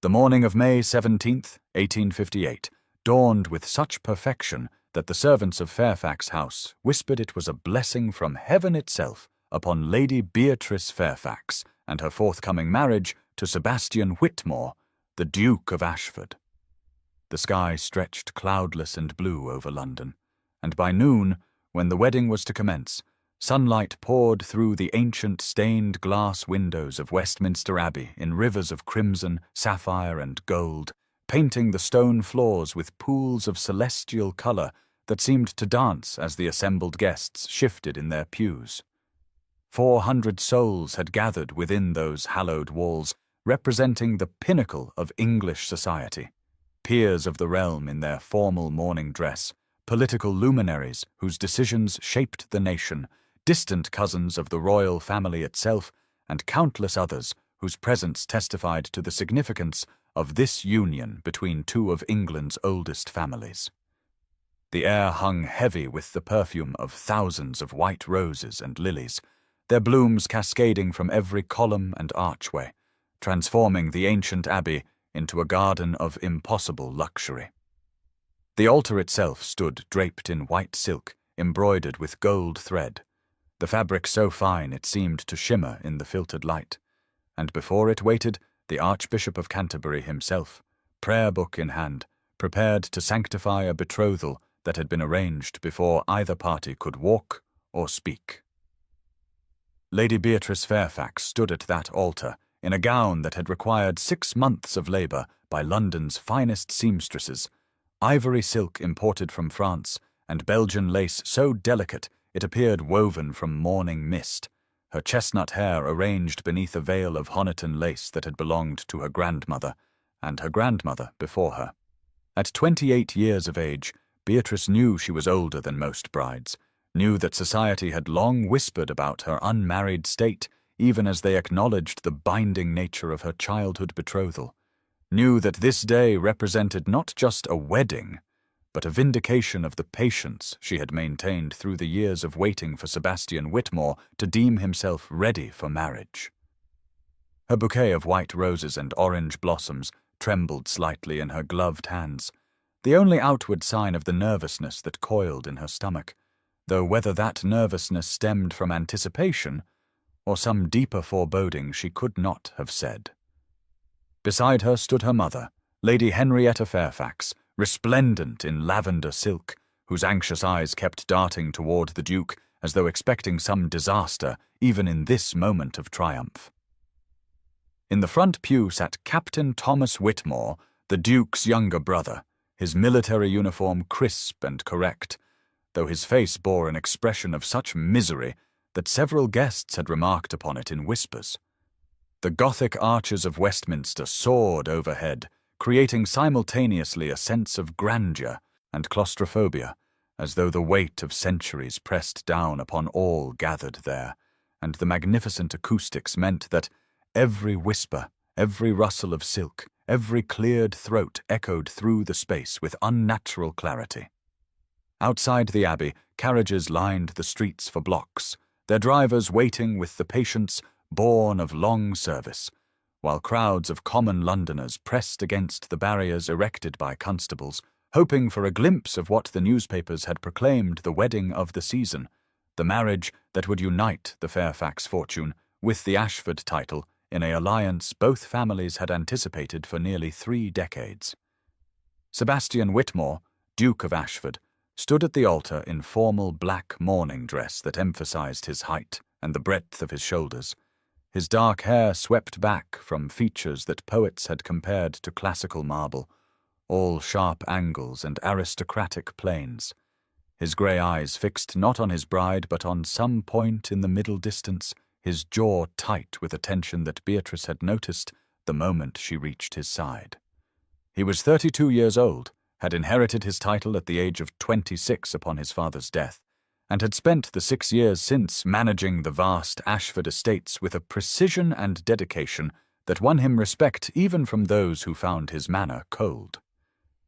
The morning of May 17th, 1858, dawned with such perfection that the servants of Fairfax House whispered it was a blessing from heaven itself upon Lady Beatrice Fairfax and her forthcoming marriage to Sebastian Whitmore, the Duke of Ashford. The sky stretched cloudless and blue over London, and by noon, when the wedding was to commence, sunlight poured through the ancient stained glass windows of Westminster Abbey in rivers of crimson, sapphire, and gold, painting the stone floors with pools of celestial colour that seemed to dance as the assembled guests shifted in their pews. 400 souls had gathered within those hallowed walls, representing the pinnacle of English society, peers of the realm in their formal mourning dress, political luminaries whose decisions shaped the nation, distant cousins of the royal family itself, and countless others whose presence testified to the significance of this union between two of England's oldest families. The air hung heavy with the perfume of thousands of white roses and lilies, their blooms cascading from every column and archway, transforming the ancient abbey into a garden of impossible luxury. The altar itself stood draped in white silk, embroidered with gold thread, the fabric so fine it seemed to shimmer in the filtered light, and before it waited the Archbishop of Canterbury himself, prayer book in hand, prepared to sanctify a betrothal that had been arranged before either party could walk or speak. Lady Beatrice Fairfax stood at that altar in a gown that had required 6 months of labour by London's finest seamstresses, ivory silk imported from France, and Belgian lace so delicate it appeared woven from morning mist, her chestnut hair arranged beneath a veil of Honiton lace that had belonged to her grandmother, and her grandmother before her. At 28 years of age, Beatrice knew she was older than most brides, knew that society had long whispered about her unmarried state, even as they acknowledged the binding nature of her childhood betrothal, knew that this day represented not just a wedding, but a vindication of the patience she had maintained through the years of waiting for Sebastian Whitmore to deem himself ready for marriage. Her bouquet of white roses and orange blossoms trembled slightly in her gloved hands, the only outward sign of the nervousness that coiled in her stomach, though whether that nervousness stemmed from anticipation or some deeper foreboding she could not have said. Beside her stood her mother, Lady Henrietta Fairfax, resplendent in lavender silk, whose anxious eyes kept darting toward the Duke as though expecting some disaster even in this moment of triumph. In the front pew sat Captain Thomas Whitmore, the Duke's younger brother, his military uniform crisp and correct, though his face bore an expression of such misery that several guests had remarked upon it in whispers. The Gothic arches of Westminster soared overhead, creating simultaneously a sense of grandeur and claustrophobia, as though the weight of centuries pressed down upon all gathered there, and the magnificent acoustics meant that every whisper, every rustle of silk, every cleared throat echoed through the space with unnatural clarity. Outside the Abbey, carriages lined the streets for blocks, their drivers waiting with the patience born of long service, while crowds of common Londoners pressed against the barriers erected by constables, hoping for a glimpse of what the newspapers had proclaimed the wedding of the season, the marriage that would unite the Fairfax fortune with the Ashford title in an alliance both families had anticipated for nearly 3 decades. Sebastian Whitmore, Duke of Ashford, stood at the altar in formal black mourning dress that emphasized his height and the breadth of his shoulders, his dark hair swept back from features that poets had compared to classical marble, all sharp angles and aristocratic planes, his grey eyes fixed not on his bride but on some point in the middle distance, his jaw tight with a tension that Beatrice had noticed the moment she reached his side. He was 32 years old, had inherited his title at the age of 26 upon his father's death, and had spent the 6 years since managing the vast Ashford estates with a precision and dedication that won him respect even from those who found his manner cold.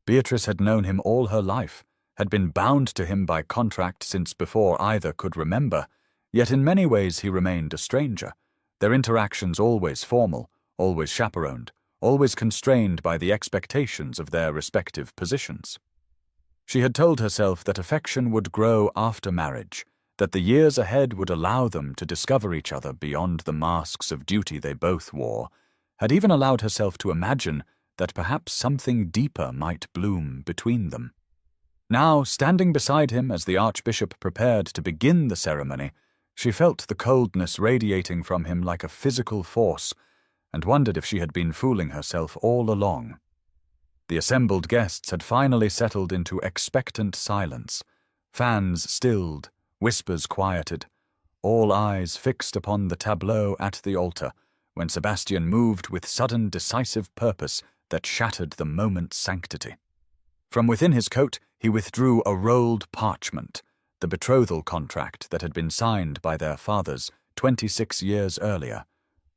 Beatrice had known him all her life, had been bound to him by contract since before either could remember, yet in many ways he remained a stranger, their interactions always formal, always chaperoned, always constrained by the expectations of their respective positions. She had told herself that affection would grow after marriage, that the years ahead would allow them to discover each other beyond the masks of duty they both wore, had even allowed herself to imagine that perhaps something deeper might bloom between them. Now, standing beside him as the Archbishop prepared to begin the ceremony, she felt the coldness radiating from him like a physical force, and wondered if she had been fooling herself all along. The assembled guests had finally settled into expectant silence, fans stilled, whispers quieted, all eyes fixed upon the tableau at the altar, when Sebastian moved with sudden decisive purpose that shattered the moment's sanctity. From within his coat he withdrew a rolled parchment, the betrothal contract that had been signed by their fathers 26 years earlier,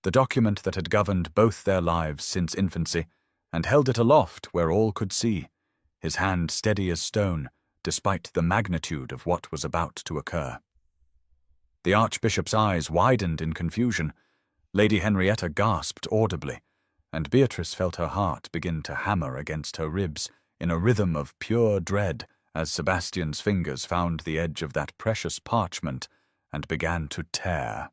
the document that had governed both their lives since infancy, and held it aloft where all could see, his hand steady as stone, despite the magnitude of what was about to occur. The Archbishop's eyes widened in confusion. Lady Henrietta gasped audibly, and Beatrice felt her heart begin to hammer against her ribs in a rhythm of pure dread as Sebastian's fingers found the edge of that precious parchment and began to tear.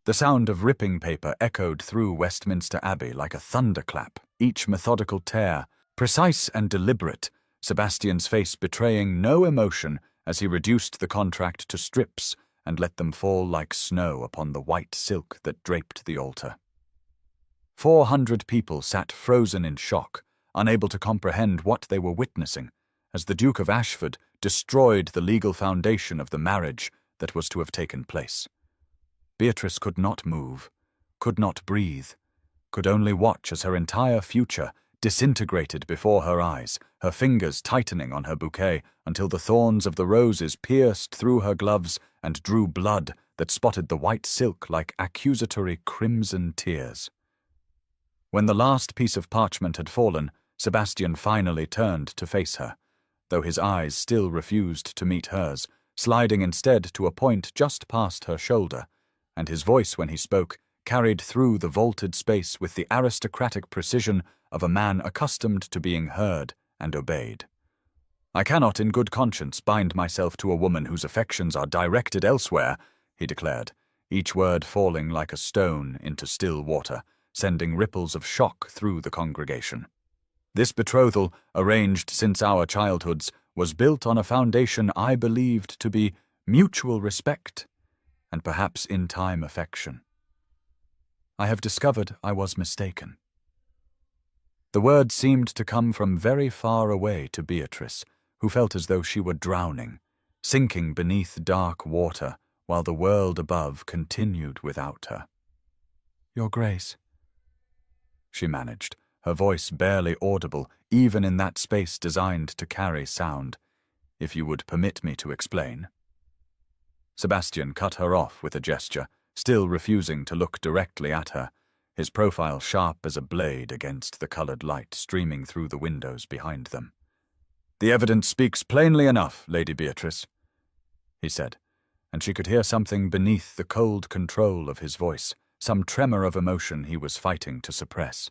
The sound of ripping paper echoed through Westminster Abbey like a thunderclap, each methodical tear, precise and deliberate, Sebastian's face betraying no emotion as he reduced the contract to strips and let them fall like snow upon the white silk that draped the altar. 400 people sat frozen in shock, unable to comprehend what they were witnessing, as the Duke of Ashford destroyed the legal foundation of the marriage that was to have taken place. Beatrice could not move, could not breathe, could only watch as her entire future disintegrated before her eyes, her fingers tightening on her bouquet until the thorns of the roses pierced through her gloves and drew blood that spotted the white silk like accusatory crimson tears. When the last piece of parchment had fallen, Sebastian finally turned to face her, though his eyes still refused to meet hers, sliding instead to a point just past her shoulder, and his voice when he spoke carried through the vaulted space with the aristocratic precision of a man accustomed to being heard and obeyed. "I cannot in good conscience bind myself to a woman whose affections are directed elsewhere," he declared, each word falling like a stone into still water, sending ripples of shock through the congregation. "This betrothal, arranged since our childhoods, was built on a foundation I believed to be mutual respect and perhaps in time affection. I have discovered I was mistaken." The words seemed to come from very far away to Beatrice, who felt as though she were drowning, sinking beneath dark water while the world above continued without her. "Your Grace," she managed, her voice barely audible even in that space designed to carry sound. "If you would permit me to explain." Sebastian cut her off with a gesture, still refusing to look directly at her, his profile sharp as a blade against the colored light streaming through the windows behind them. "The evidence speaks plainly enough, Lady Beatrice," he said, and she could hear something beneath the cold control of his voice, some tremor of emotion he was fighting to suppress.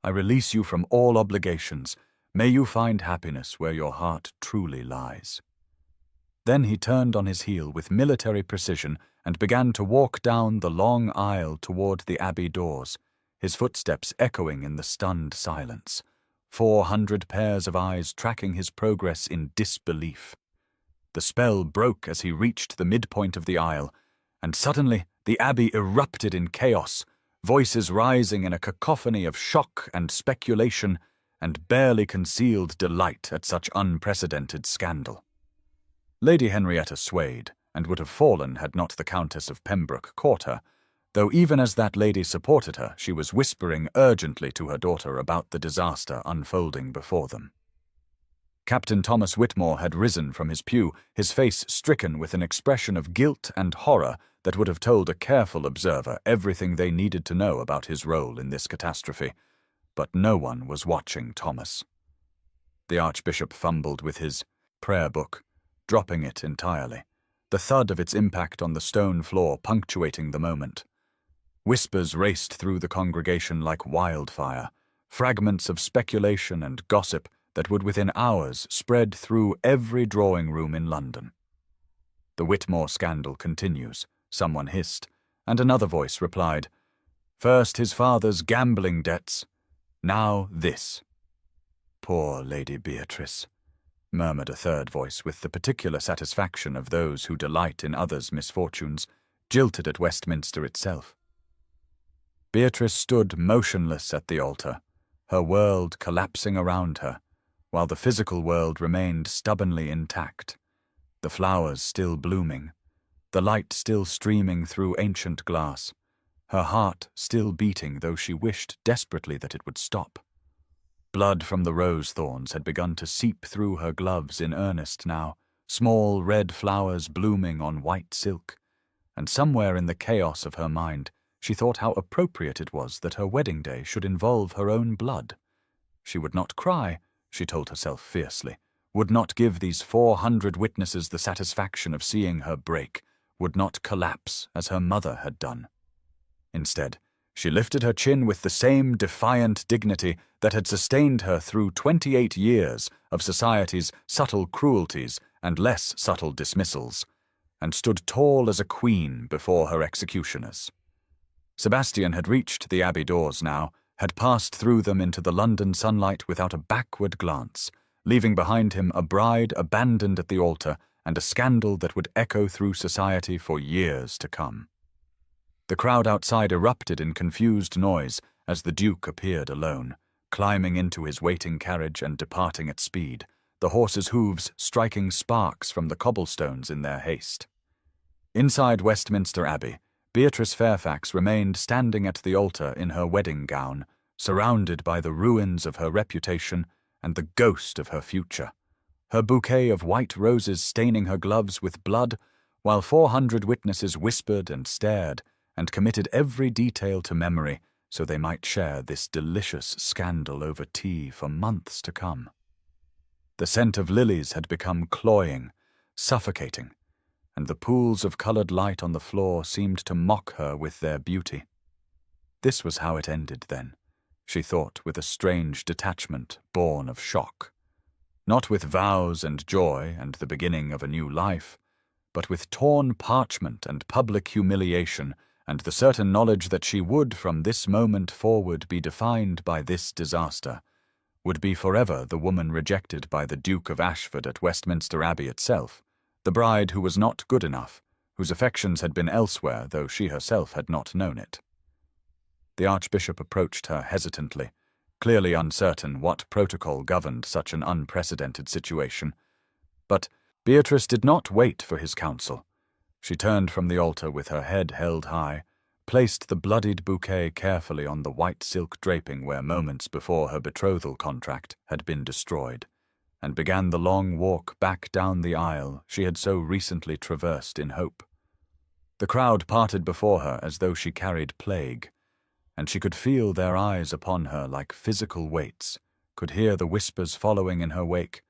"I release you from all obligations. May you find happiness where your heart truly lies." Then he turned on his heel with military precision and began to walk down the long aisle toward the abbey doors, his footsteps echoing in the stunned silence, 400 pairs of eyes tracking his progress in disbelief. The spell broke as he reached the midpoint of the aisle, and suddenly the abbey erupted in chaos, voices rising in a cacophony of shock and speculation and barely concealed delight at such unprecedented scandal. Lady Henrietta swayed, and would have fallen had not the Countess of Pembroke caught her, though even as that lady supported her, she was whispering urgently to her daughter about the disaster unfolding before them. Captain Thomas Whitmore had risen from his pew, his face stricken with an expression of guilt and horror that would have told a careful observer everything they needed to know about his role in this catastrophe, but no one was watching Thomas. The Archbishop fumbled with his prayer book, dropping it entirely, the thud of its impact on the stone floor punctuating the moment. Whispers raced through the congregation like wildfire, fragments of speculation and gossip that would within hours spread through every drawing room in London. "The Whitmore scandal continues," someone hissed, and another voice replied, "First his father's gambling debts, now this." "Poor Lady Beatrice," murmured a third voice with the particular satisfaction of those who delight in others' misfortunes, jilted at Westminster itself. Beatrice stood motionless at the altar, her world collapsing around her, while the physical world remained stubbornly intact, the flowers still blooming, the light still streaming through ancient glass, her heart still beating though she wished desperately that it would stop. Blood from the rose thorns had begun to seep through her gloves in earnest now, small red flowers blooming on white silk, and somewhere in the chaos of her mind she thought how appropriate it was that her wedding day should involve her own blood. She would not cry, she told herself fiercely, would not give these 400 witnesses the satisfaction of seeing her break, would not collapse as her mother had done. Instead, she lifted her chin with the same defiant dignity that had sustained her through 28 years of society's subtle cruelties and less subtle dismissals, and stood tall as a queen before her executioners. Sebastian had reached the Abbey doors now, had passed through them into the London sunlight without a backward glance, leaving behind him a bride abandoned at the altar and a scandal that would echo through society for years to come. The crowd outside erupted in confused noise as the Duke appeared alone, climbing into his waiting carriage and departing at speed, the horses' hooves striking sparks from the cobblestones in their haste. Inside Westminster Abbey, Beatrice Fairfax remained standing at the altar in her wedding gown, surrounded by the ruins of her reputation and the ghost of her future, her bouquet of white roses staining her gloves with blood, while 400 witnesses whispered and stared and committed every detail to memory so they might share this delicious scandal over tea for months to come. The scent of lilies had become cloying, suffocating, and the pools of coloured light on the floor seemed to mock her with their beauty. This was how it ended, then, she thought with a strange detachment born of shock. Not with vows and joy and the beginning of a new life, but with torn parchment and public humiliation and the certain knowledge that she would from this moment forward be defined by this disaster, would be forever the woman rejected by the Duke of Ashford at Westminster Abbey itself, the bride who was not good enough, whose affections had been elsewhere, though she herself had not known it. The Archbishop approached her hesitantly, clearly uncertain what protocol governed such an unprecedented situation. But Beatrice did not wait for his counsel. She turned from the altar with her head held high, placed the bloodied bouquet carefully on the white silk draping where moments before her betrothal contract had been destroyed, and began the long walk back down the aisle she had so recently traversed in hope. The crowd parted before her as though she carried plague, and she could feel their eyes upon her like physical weights, could hear the whispers following in her wake,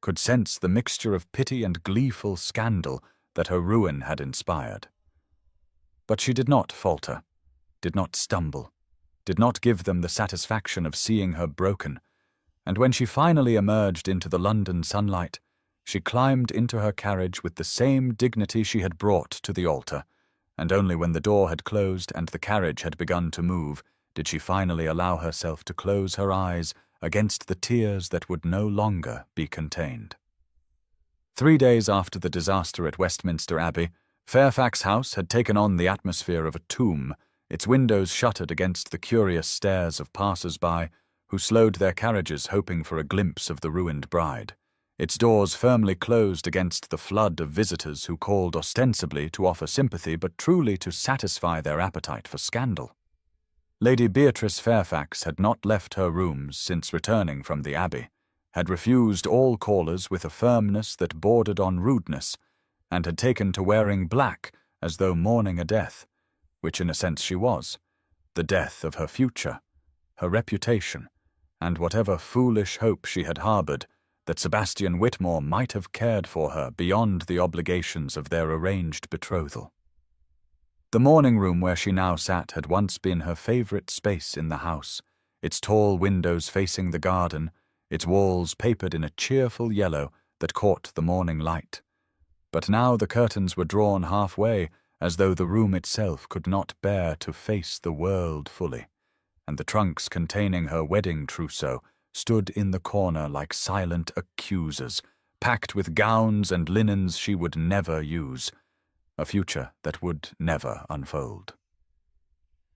could sense the mixture of pity and gleeful scandal that her ruin had inspired. But she did not falter, did not stumble, did not give them the satisfaction of seeing her broken, and when she finally emerged into the London sunlight, she climbed into her carriage with the same dignity she had brought to the altar, and only when the door had closed and the carriage had begun to move did she finally allow herself to close her eyes against the tears that would no longer be contained. 3 days after the disaster at Westminster Abbey, Fairfax House had taken on the atmosphere of a tomb, its windows shuttered against the curious stares of passers-by who slowed their carriages hoping for a glimpse of the ruined bride, its doors firmly closed against the flood of visitors who called ostensibly to offer sympathy but truly to satisfy their appetite for scandal. Lady Beatrice Fairfax had not left her rooms since returning from the Abbey, had refused all callers with a firmness that bordered on rudeness, and had taken to wearing black as though mourning a death, which in a sense she was, the death of her future, her reputation, and whatever foolish hope she had harboured that Sebastian Whitmore might have cared for her beyond the obligations of their arranged betrothal. The morning room where she now sat had once been her favourite space in the house, its tall windows facing the garden, its walls papered in a cheerful yellow that caught the morning light. But now the curtains were drawn halfway, as though the room itself could not bear to face the world fully, and the trunks containing her wedding trousseau stood in the corner like silent accusers, packed with gowns and linens she would never use, a future that would never unfold.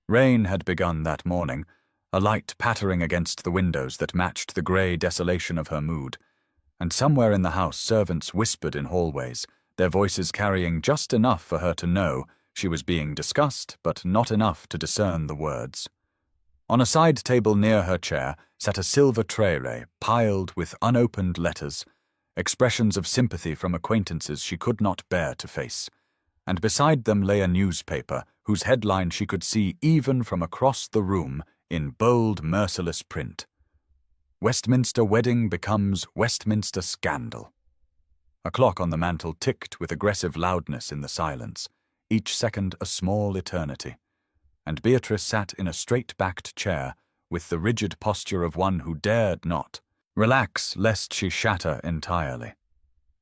Rain had begun that morning, a light pattering against the windows that matched the grey desolation of her mood, and somewhere in the house servants whispered in hallways, their voices carrying just enough for her to know she was being discussed, but not enough to discern the words. On a side table near her chair sat a silver tray piled with unopened letters, expressions of sympathy from acquaintances she could not bear to face, and beside them lay a newspaper whose headline she could see even from across the room in bold, merciless print. Westminster wedding becomes Westminster scandal. A clock on the mantel ticked with aggressive loudness in the silence, each second a small eternity, and Beatrice sat in a straight-backed chair with the rigid posture of one who dared not relax lest she shatter entirely.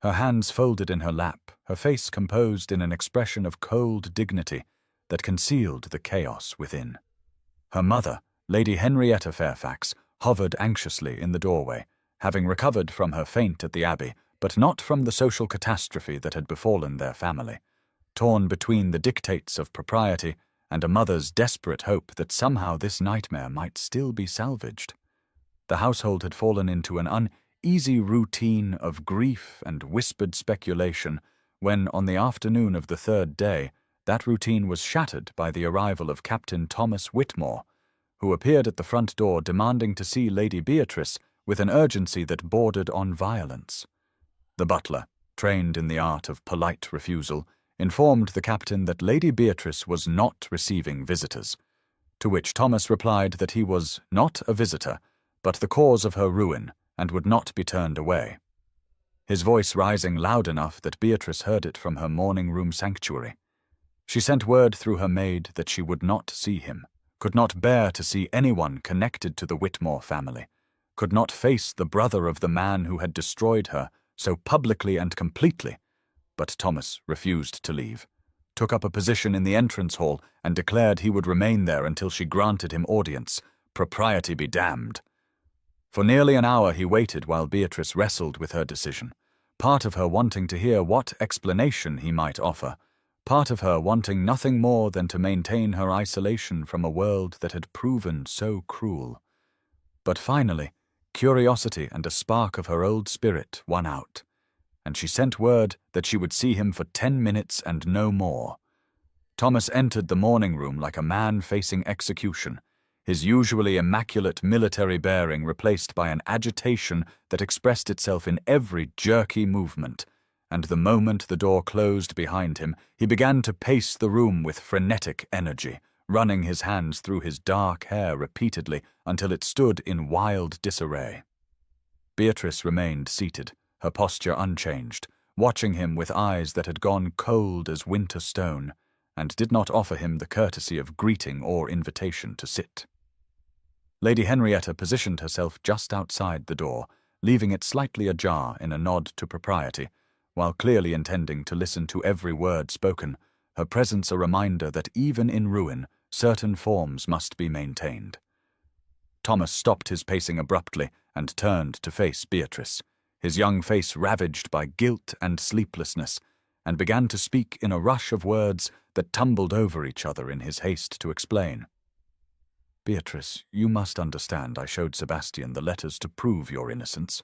Her hands folded in her lap, her face composed in an expression of cold dignity that concealed the chaos within. Her mother, Lady Henrietta Fairfax, hovered anxiously in the doorway, having recovered from her faint at the Abbey, but not from the social catastrophe that had befallen their family, torn between the dictates of propriety and a mother's desperate hope that somehow this nightmare might still be salvaged. The household had fallen into an uneasy routine of grief and whispered speculation when, on the afternoon of the third day, that routine was shattered by the arrival of Captain Thomas Whitmore, who appeared at the front door demanding to see Lady Beatrice with an urgency that bordered on violence. The butler, trained in the art of polite refusal, informed the captain that Lady Beatrice was not receiving visitors, to which Thomas replied that he was not a visitor, but the cause of her ruin, and would not be turned away, his voice rising loud enough that Beatrice heard it from her morning-room sanctuary. She sent word through her maid that she would not see him, could not bear to see anyone connected to the Whitmore family, could not face the brother of the man who had destroyed her so publicly and completely. But Thomas refused to leave, took up a position in the entrance hall, and declared he would remain there until she granted him audience. Propriety be damned. For nearly an hour he waited while Beatrice wrestled with her decision, part of her wanting to hear what explanation he might offer, part of her wanting nothing more than to maintain her isolation from a world that had proven so cruel. But finally, curiosity and a spark of her old spirit won out, and she sent word that she would see him for 10 minutes and no more. Thomas entered the morning room like a man facing execution, his usually immaculate military bearing replaced by an agitation that expressed itself in every jerky movement, and the moment the door closed behind him, he began to pace the room with frenetic energy, running his hands through his dark hair repeatedly until it stood in wild disarray. Beatrice remained seated, her posture unchanged, watching him with eyes that had gone cold as winter stone, and did not offer him the courtesy of greeting or invitation to sit. Lady Henrietta positioned herself just outside the door, leaving it slightly ajar in a nod to propriety, while clearly intending to listen to every word spoken, her presence a reminder that even in ruin, certain forms must be maintained. Thomas stopped his pacing abruptly and turned to face Beatrice, his young face ravaged by guilt and sleeplessness, and began to speak in a rush of words that tumbled over each other in his haste to explain. "Beatrice, you must understand I showed Sebastian the letters to prove your innocence,"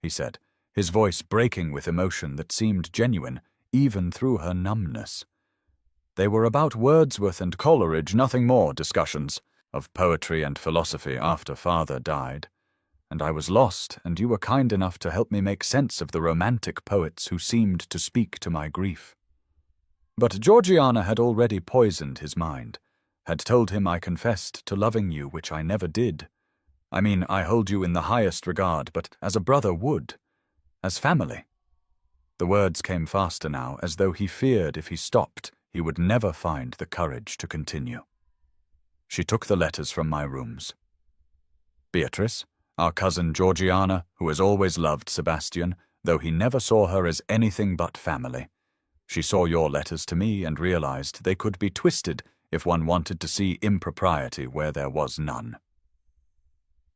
he said, his voice breaking with emotion that seemed genuine, even through her numbness. They were about Wordsworth and Coleridge, nothing more, discussions of poetry and philosophy after father died, and I was lost, and you were kind enough to help me make sense of the romantic poets who seemed to speak to my grief. But Georgiana had already poisoned his mind, had told him I confessed to loving you, which I never did. I mean, I hold you in the highest regard, but as a brother would, as family. The words came faster now, as though he feared if he stopped, he would never find the courage to continue. She took the letters from my rooms. Beatrice, our cousin Georgiana, who has always loved Sebastian, though he never saw her as anything but family. She saw your letters to me and realized they could be twisted if one wanted to see impropriety where there was none.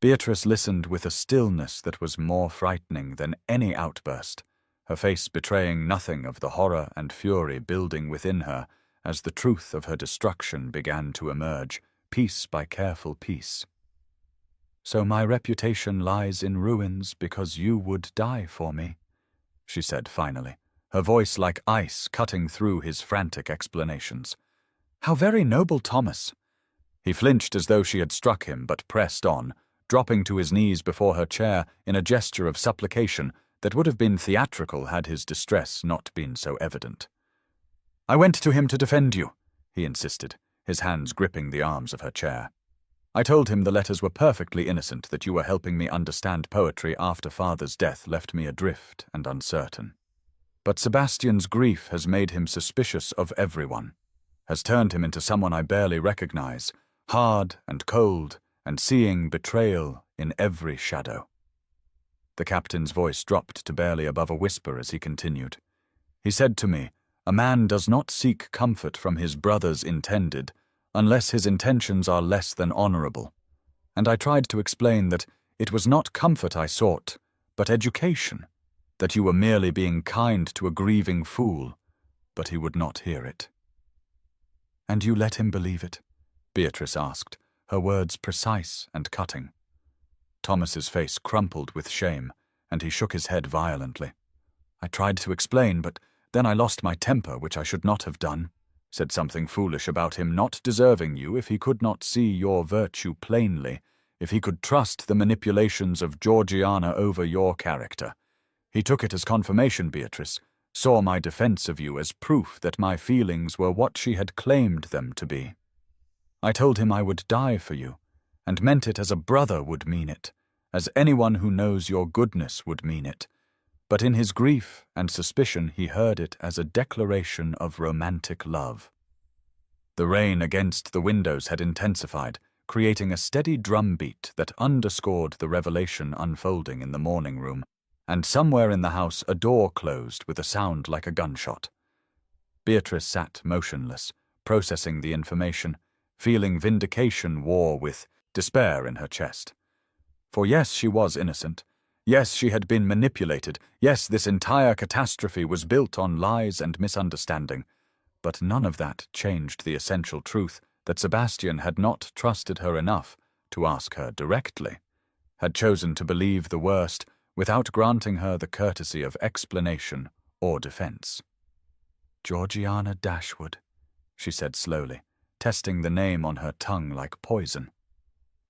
Beatrice listened with a stillness that was more frightening than any outburst, her face betraying nothing of the horror and fury building within her as the truth of her destruction began to emerge, piece by careful piece. "So my reputation lies in ruins because you would die for me," she said finally, her voice like ice cutting through his frantic explanations. "How very noble, Thomas." He flinched as though she had struck him, but pressed on, dropping to his knees before her chair in a gesture of supplication that would have been theatrical had his distress not been so evident. "I went to him to defend you," he insisted, his hands gripping the arms of her chair. "I told him the letters were perfectly innocent, that you were helping me understand poetry after Father's death left me adrift and uncertain. But Sebastian's grief has made him suspicious of everyone, has turned him into someone I barely recognize, hard and cold, and seeing betrayal in every shadow." The captain's voice dropped to barely above a whisper as he continued. "He said to me, a man does not seek comfort from his brother's intended, unless his intentions are less than honorable. And I tried to explain that it was not comfort I sought, but education, that you were merely being kind to a grieving fool, but he would not hear it." "And you let him believe it?" Beatrice asked, her words precise and cutting. Thomas's face crumpled with shame, and he shook his head violently. "I tried to explain, but then I lost my temper, which I should not have done. Said something foolish about him not deserving you if he could not see your virtue plainly, if he could trust the manipulations of Georgiana over your character. He took it as confirmation, Beatrice, saw my defense of you as proof that my feelings were what she had claimed them to be. I told him I would die for you, and meant it as a brother would mean it, as anyone who knows your goodness would mean it. But in his grief and suspicion he heard it as a declaration of romantic love." The rain against the windows had intensified, creating a steady drumbeat that underscored the revelation unfolding in the morning room, and somewhere in the house a door closed with a sound like a gunshot. Beatrice sat motionless, processing the information, feeling vindication war with despair in her chest. For yes, she was innocent. Yes, she had been manipulated. Yes, this entire catastrophe was built on lies and misunderstanding. But none of that changed the essential truth that Sebastian had not trusted her enough to ask her directly, had chosen to believe the worst without granting her the courtesy of explanation or defense. "Georgiana Dashwood," she said slowly, testing the name on her tongue like poison.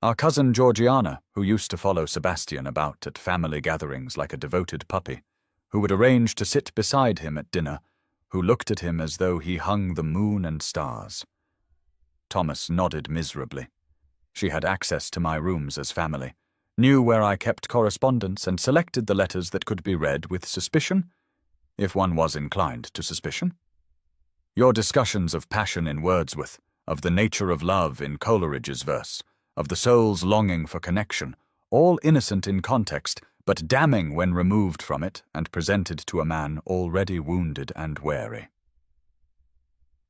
"Our cousin Georgiana, who used to follow Sebastian about at family gatherings like a devoted puppy, who would arrange to sit beside him at dinner, who looked at him as though he hung the moon and stars." Thomas nodded miserably. "She had access to my rooms as family, knew where I kept correspondence, and selected the letters that could be read with suspicion, if one was inclined to suspicion. Your discussions of passion in Wordsworth, of the nature of love in Coleridge's verse, of the soul's longing for connection, all innocent in context, but damning when removed from it and presented to a man already wounded and wary.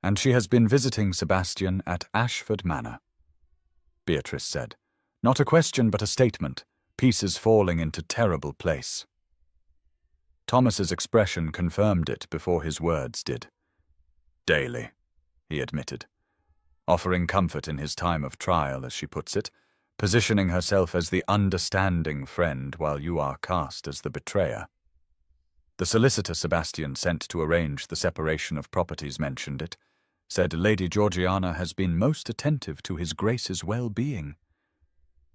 And she has been visiting Sebastian at Ashford Manor," Beatrice said. Not a question but a statement, pieces falling into terrible place. Thomas's expression confirmed it before his words did. "Daily," he admitted, offering comfort in his time of trial, as she puts it, positioning herself as the understanding friend while you are cast as the betrayer. The solicitor Sebastian sent to arrange the separation of properties mentioned it, said Lady Georgiana has been most attentive to his Grace's well-being.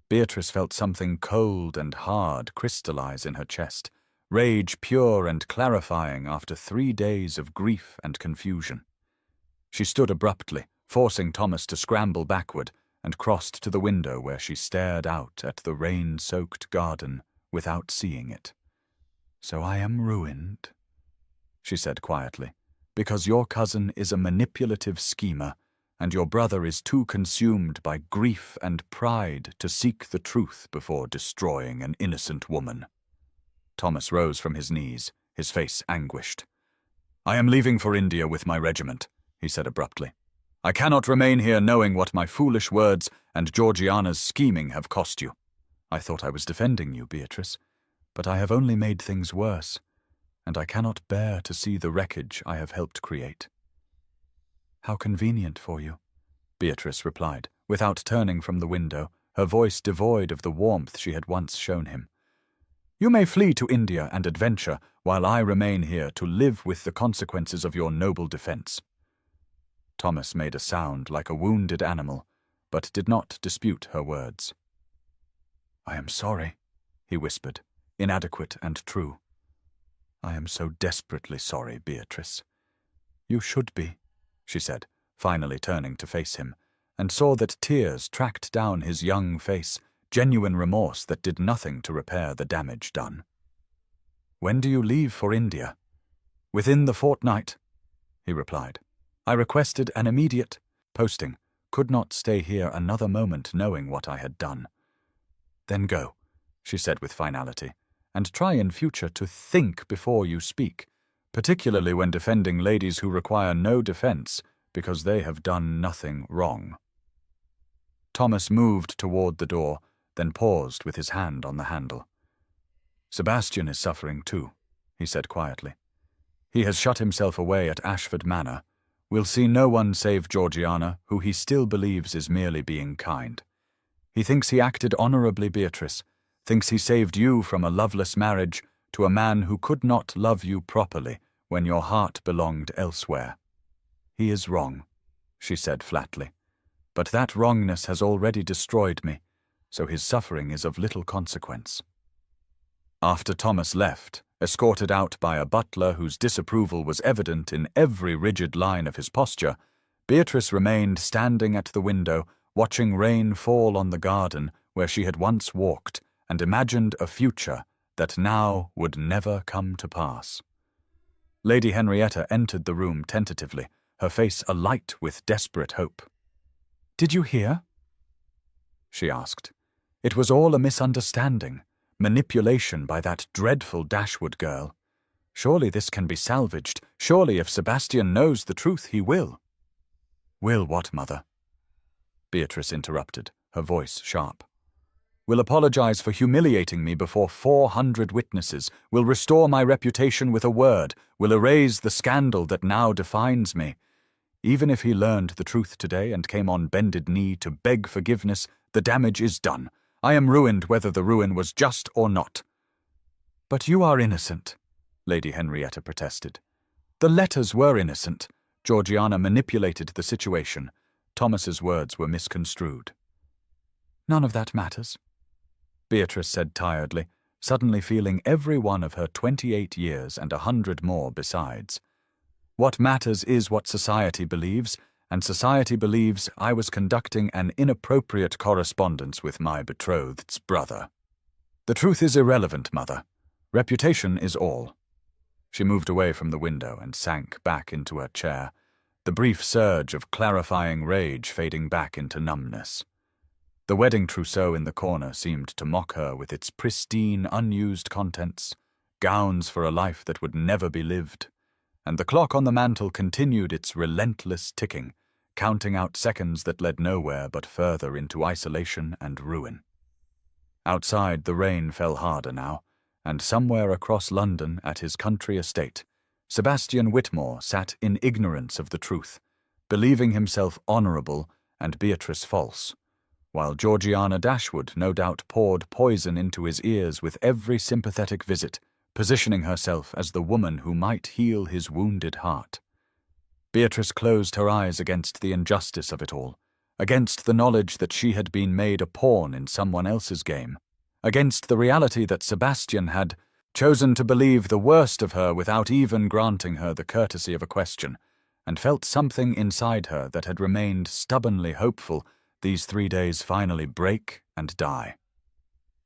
Beatrice felt something cold and hard crystallize in her chest, rage pure and clarifying after 3 days of grief and confusion. She stood abruptly, forcing Thomas to scramble backward, and crossed to the window where she stared out at the rain-soaked garden without seeing it. "So I am ruined," she said quietly, because your cousin is a manipulative schemer, and your brother is too consumed by grief and pride to seek the truth before destroying an innocent woman." Thomas rose from his knees, his face anguished. "I am leaving for India with my regiment," he said abruptly. "I cannot remain here knowing what my foolish words and Georgiana's scheming have cost you." "I thought I was defending you, Beatrice, but I have only made things worse, and I cannot bear to see the wreckage I have helped create." "How convenient for you," Beatrice replied, without turning from the window, her voice devoid of the warmth she had once shown him. "You may flee to India and adventure, while I remain here to live with the consequences of your noble defense." Thomas made a sound like a wounded animal, but did not dispute her words. "I am sorry," he whispered, inadequate and true. "I am so desperately sorry, Beatrice." "You should be," she said, finally turning to face him, and saw that tears tracked down his young face, genuine remorse that did nothing to repair the damage done. "When do you leave for India?" "Within the fortnight," he replied. "I requested an immediate posting, could not stay here another moment knowing what I had done." "Then go," she said with finality, "and try in future to think before you speak, particularly when defending ladies who require no defense because they have done nothing wrong." Thomas moved toward the door, then paused with his hand on the handle. "Sebastian is suffering too," he said quietly. "He has shut himself away at Ashford Manor, will see no one save Georgiana, who he still believes is merely being kind. He thinks he acted honorably, Beatrice, thinks he saved you from a loveless marriage to a man who could not love you properly when your heart belonged elsewhere. He is wrong," she said flatly, "but that wrongness has already destroyed me, so his suffering is of little consequence." After Thomas left, escorted out by a butler whose disapproval was evident in every rigid line of his posture, Beatrice remained standing at the window, watching rain fall on the garden where she had once walked, and imagined a future that now would never come to pass. Lady Henrietta entered the room tentatively, her face alight with desperate hope. "Did you hear?" she asked. "It was all a misunderstanding, manipulation by that dreadful Dashwood girl. Surely this can be salvaged. Surely if Sebastian knows the truth, he will." "Will what, mother?" Beatrice interrupted, her voice sharp. "Will apologize for humiliating me before 400 witnesses, will restore my reputation with a word, will erase the scandal that now defines me. Even if he learned the truth today and came on bended knee to beg forgiveness, the damage is done. I am ruined whether the ruin was just or not." "But you are innocent," Lady Henrietta protested. "The letters were innocent. Georgiana manipulated the situation. Thomas's words were misconstrued." "None of that matters," Beatrice said tiredly, suddenly feeling every one of her 28 years and 100 more besides. "What matters is what society believes, and society believes I was conducting an inappropriate correspondence with my betrothed's brother. The truth is irrelevant, mother. Reputation is all." She moved away from the window and sank back into her chair, the brief surge of clarifying rage fading back into numbness. The wedding trousseau in the corner seemed to mock her with its pristine, unused contents, gowns for a life that would never be lived, and the clock on the mantel continued its relentless ticking, counting out seconds that led nowhere but further into isolation and ruin. Outside, the rain fell harder now, and somewhere across London at his country estate, Sebastian Whitmore sat in ignorance of the truth, believing himself honourable and Beatrice false, while Georgiana Dashwood no doubt poured poison into his ears with every sympathetic visit, positioning herself as the woman who might heal his wounded heart. Beatrice closed her eyes against the injustice of it all, against the knowledge that she had been made a pawn in someone else's game, against the reality that Sebastian had chosen to believe the worst of her without even granting her the courtesy of a question, and felt something inside her that had remained stubbornly hopeful these 3 days finally break and die.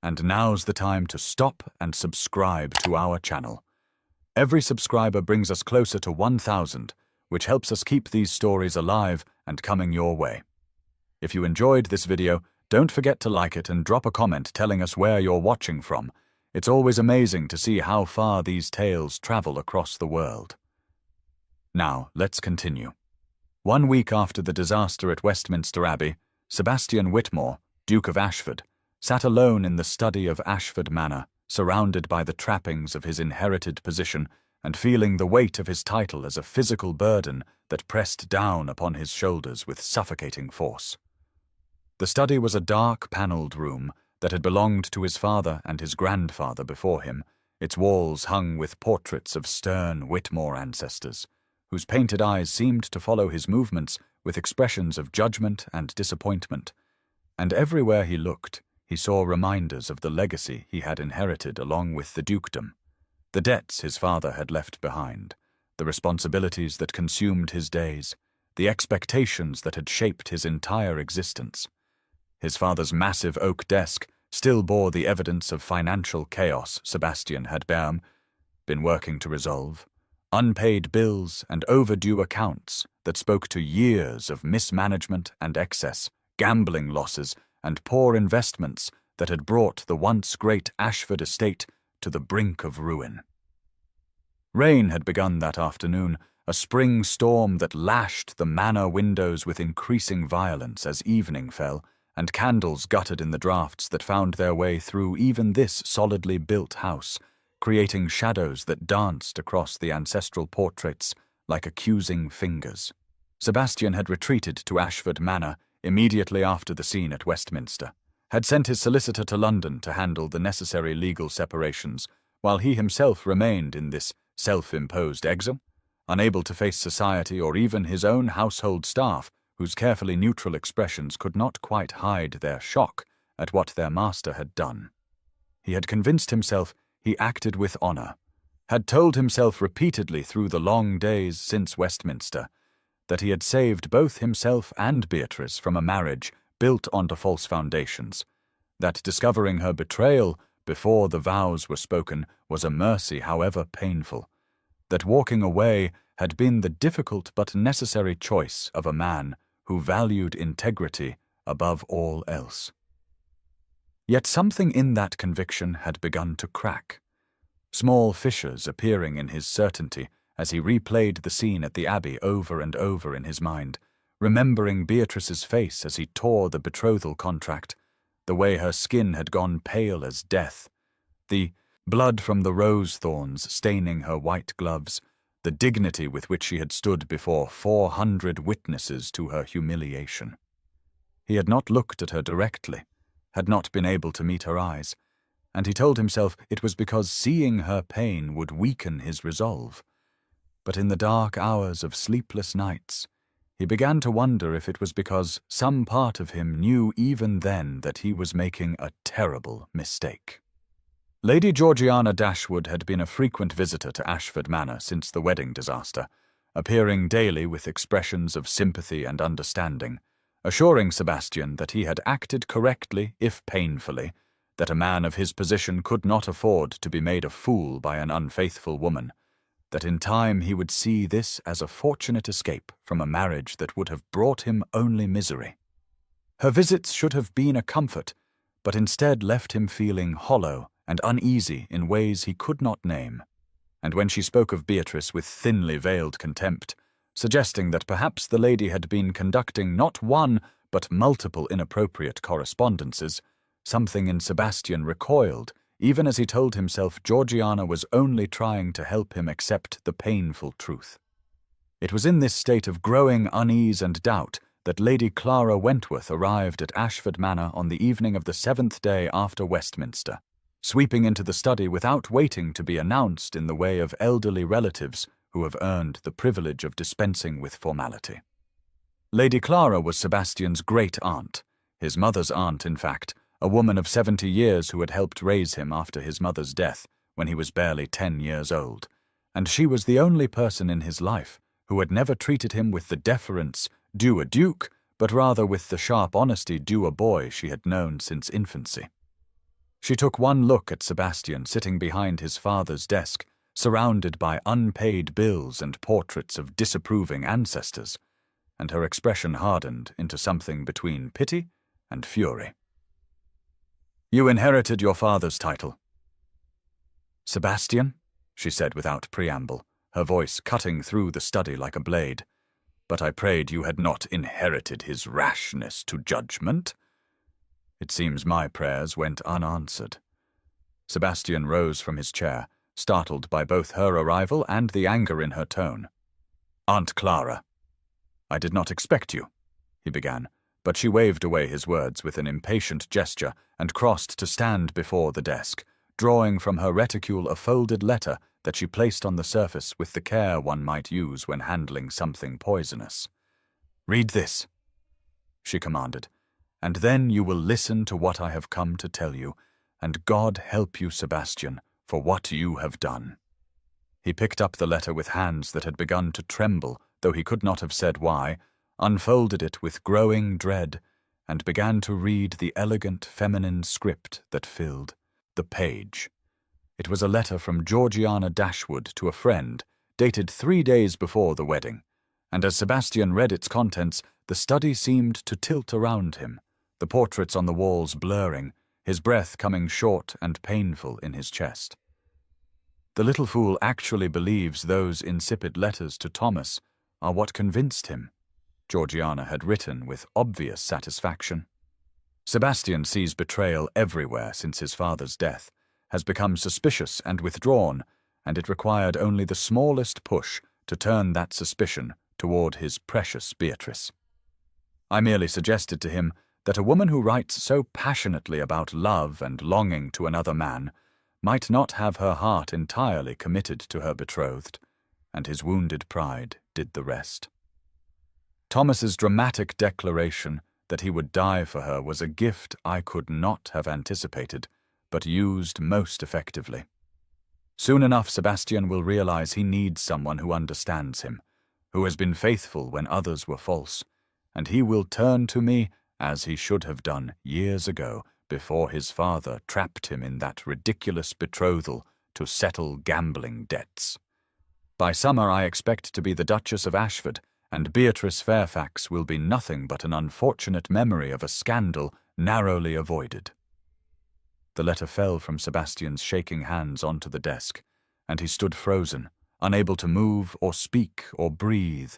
And now's the time to stop and subscribe to our channel. Every subscriber brings us closer to 1,000, which helps us keep these stories alive and coming your way. If you enjoyed this video, don't forget to like it and drop a comment telling us where you're watching from. It's always amazing to see how far these tales travel across the world. Now, let's continue. 1 week after the disaster at Westminster Abbey, Sebastian Whitmore, Duke of Ashford, sat alone in the study of Ashford Manor, surrounded by the trappings of his inherited position and feeling the weight of his title as a physical burden that pressed down upon his shoulders with suffocating force. The study was a dark, panelled room that had belonged to his father and his grandfather before him, its walls hung with portraits of stern Whitmore ancestors, whose painted eyes seemed to follow his movements with expressions of judgment and disappointment, and everywhere he looked, he saw reminders of the legacy he had inherited along with the dukedom, the debts his father had left behind, the responsibilities that consumed his days, the expectations that had shaped his entire existence. His father's massive oak desk still bore the evidence of financial chaos Sebastian had been working to resolve, unpaid bills and overdue accounts that spoke to years of mismanagement and excess, gambling losses and poor investments that had brought the once great Ashford estate to the brink of ruin. Rain had begun that afternoon, a spring storm that lashed the manor windows with increasing violence as evening fell, and candles guttered in the draughts that found their way through even this solidly built house, creating shadows that danced across the ancestral portraits like accusing fingers. Sebastian had retreated to Ashford Manor immediately after the scene at Westminster, had sent his solicitor to London to handle the necessary legal separations, while he himself remained in this self-imposed exile, unable to face society or even his own household staff, whose carefully neutral expressions could not quite hide their shock at what their master had done. He had convinced himself he acted with honour, had told himself repeatedly through the long days since Westminster that he had saved both himself and Beatrice from a marriage built onto false foundations, that discovering her betrayal before the vows were spoken was a mercy however painful, that walking away had been the difficult but necessary choice of a man who valued integrity above all else. Yet something in that conviction had begun to crack, small fissures appearing in his certainty as he replayed the scene at the Abbey over and over in his mind, remembering Beatrice's face as he tore the betrothal contract, the way her skin had gone pale as death, the blood from the rose thorns staining her white gloves, the dignity with which she had stood before 400 witnesses to her humiliation. He had not looked at her directly, had not been able to meet her eyes, and he told himself it was because seeing her pain would weaken his resolve. But in the dark hours of sleepless nights, he began to wonder if it was because some part of him knew even then that he was making a terrible mistake. Lady Georgiana Dashwood had been a frequent visitor to Ashford Manor since the wedding disaster, appearing daily with expressions of sympathy and understanding, assuring Sebastian that he had acted correctly, if painfully, that a man of his position could not afford to be made a fool by an unfaithful woman, that in time he would see this as a fortunate escape from a marriage that would have brought him only misery. Her visits should have been a comfort, but instead left him feeling hollow and uneasy in ways he could not name, and when she spoke of Beatrice with thinly veiled contempt, suggesting that perhaps the lady had been conducting not one but multiple inappropriate correspondences, something in Sebastian recoiled, even as he told himself Georgiana was only trying to help him accept the painful truth. It was in this state of growing unease and doubt that Lady Clara Wentworth arrived at Ashford Manor on the evening of the 7th day after Westminster, sweeping into the study without waiting to be announced in the way of elderly relatives who have earned the privilege of dispensing with formality. Lady Clara was Sebastian's great-aunt, his mother's aunt, in fact, a woman of 70 years who had helped raise him after his mother's death when he was barely 10 years old, and she was the only person in his life who had never treated him with the deference due a duke, but rather with the sharp honesty due a boy she had known since infancy. She took one look at Sebastian sitting behind his father's desk, surrounded by unpaid bills and portraits of disapproving ancestors, and her expression hardened into something between pity and fury. "You inherited your father's title." "Sebastian," she said without preamble, her voice cutting through the study like a blade, "but I prayed you had not inherited his rashness to judgment." It seems my prayers went unanswered. Sebastian rose from his chair, startled by both her arrival and the anger in her tone. "Aunt Clara." "I did not expect you," he began, but she waved away his words with an impatient gesture and crossed to stand before the desk, drawing from her reticule a folded letter that she placed on the surface with the care one might use when handling something poisonous. "Read this," she commanded, "and then you will listen to what I have come to tell you, and God help you, Sebastian, for what you have done." He picked up the letter with hands that had begun to tremble, though he could not have said why, unfolded it with growing dread, and began to read the elegant feminine script that filled the page. It was a letter from Georgiana Dashwood to a friend, dated 3 days before the wedding, and as Sebastian read its contents, the study seemed to tilt around him, the portraits on the walls blurring, his breath coming short and painful in his chest. The little fool actually believes those insipid letters to Thomas are what convinced him, Georgiana had written with obvious satisfaction. Sebastian sees betrayal everywhere since his father's death, has become suspicious and withdrawn, and it required only the smallest push to turn that suspicion toward his precious Beatrice. I merely suggested to him that a woman who writes so passionately about love and longing to another man might not have her heart entirely committed to her betrothed, and his wounded pride did the rest. Thomas's dramatic declaration that he would die for her was a gift I could not have anticipated, but used most effectively. Soon enough, Sebastian will realize he needs someone who understands him, who has been faithful when others were false, and he will turn to me as he should have done years ago before his father trapped him in that ridiculous betrothal to settle gambling debts. By summer I expect to be the Duchess of Ashford, and Beatrice Fairfax will be nothing but an unfortunate memory of a scandal narrowly avoided. The letter fell from Sebastian's shaking hands onto the desk, and he stood frozen, unable to move or speak or breathe,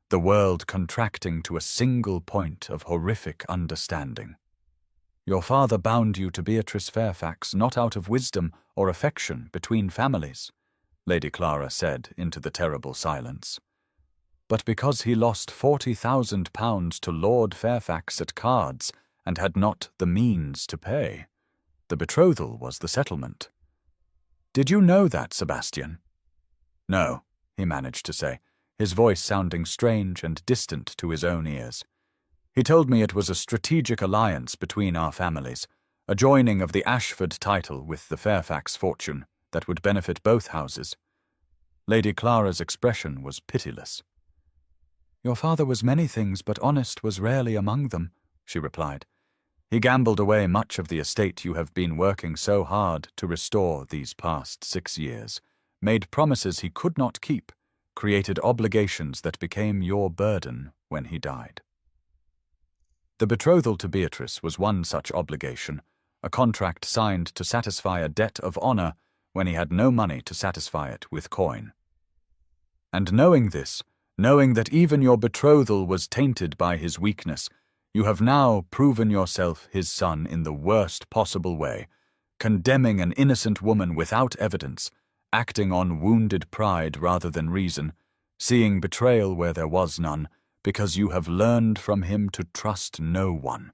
the world contracting to a single point of horrific understanding. "Your father bound you to Beatrice Fairfax not out of wisdom or affection between families," Lady Clara said into the terrible silence, "but because he lost £40,000 to Lord Fairfax at cards and had not the means to pay. The betrothal was the settlement. Did you know that, Sebastian?" "No," he managed to say, his voice sounding strange and distant to his own ears. "He told me it was a strategic alliance between our families, a joining of the Ashford title with the Fairfax fortune that would benefit both houses." Lady Clara's expression was pitiless. "Your father was many things, but honest was rarely among them," she replied. "He gambled away much of the estate you have been working so hard to restore these past 6 years, made promises he could not keep, created obligations that became your burden when he died." The betrothal to Beatrice was one such obligation, a contract signed to satisfy a debt of honor when he had no money to satisfy it with coin. And knowing this, knowing that even your betrothal was tainted by his weakness, you have now proven yourself his son in the worst possible way, condemning an innocent woman without evidence, acting on wounded pride rather than reason, seeing betrayal where there was none, because you have learned from him to trust no one.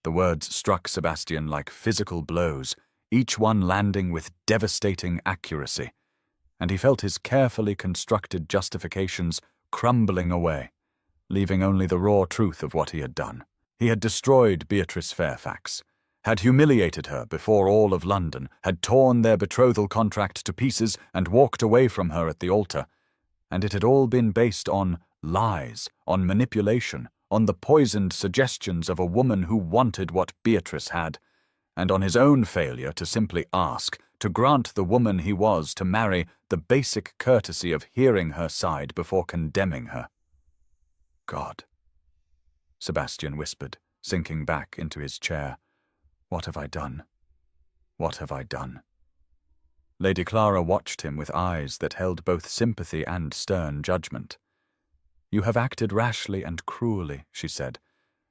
The words struck Sebastian like physical blows, each one landing with devastating accuracy, and he felt his carefully constructed justifications crumbling away, leaving only the raw truth of what he had done. He had destroyed Beatrice Fairfax, had humiliated her before all of London, had torn their betrothal contract to pieces and walked away from her at the altar, and it had all been based on lies, on manipulation, on the poisoned suggestions of a woman who wanted what Beatrice had, and on his own failure to simply ask, to grant the woman he was to marry the basic courtesy of hearing her side before condemning her. God, Sebastian whispered, sinking back into his chair. What have I done? What have I done? Lady Clara watched him with eyes that held both sympathy and stern judgment. You have acted rashly and cruelly, she said,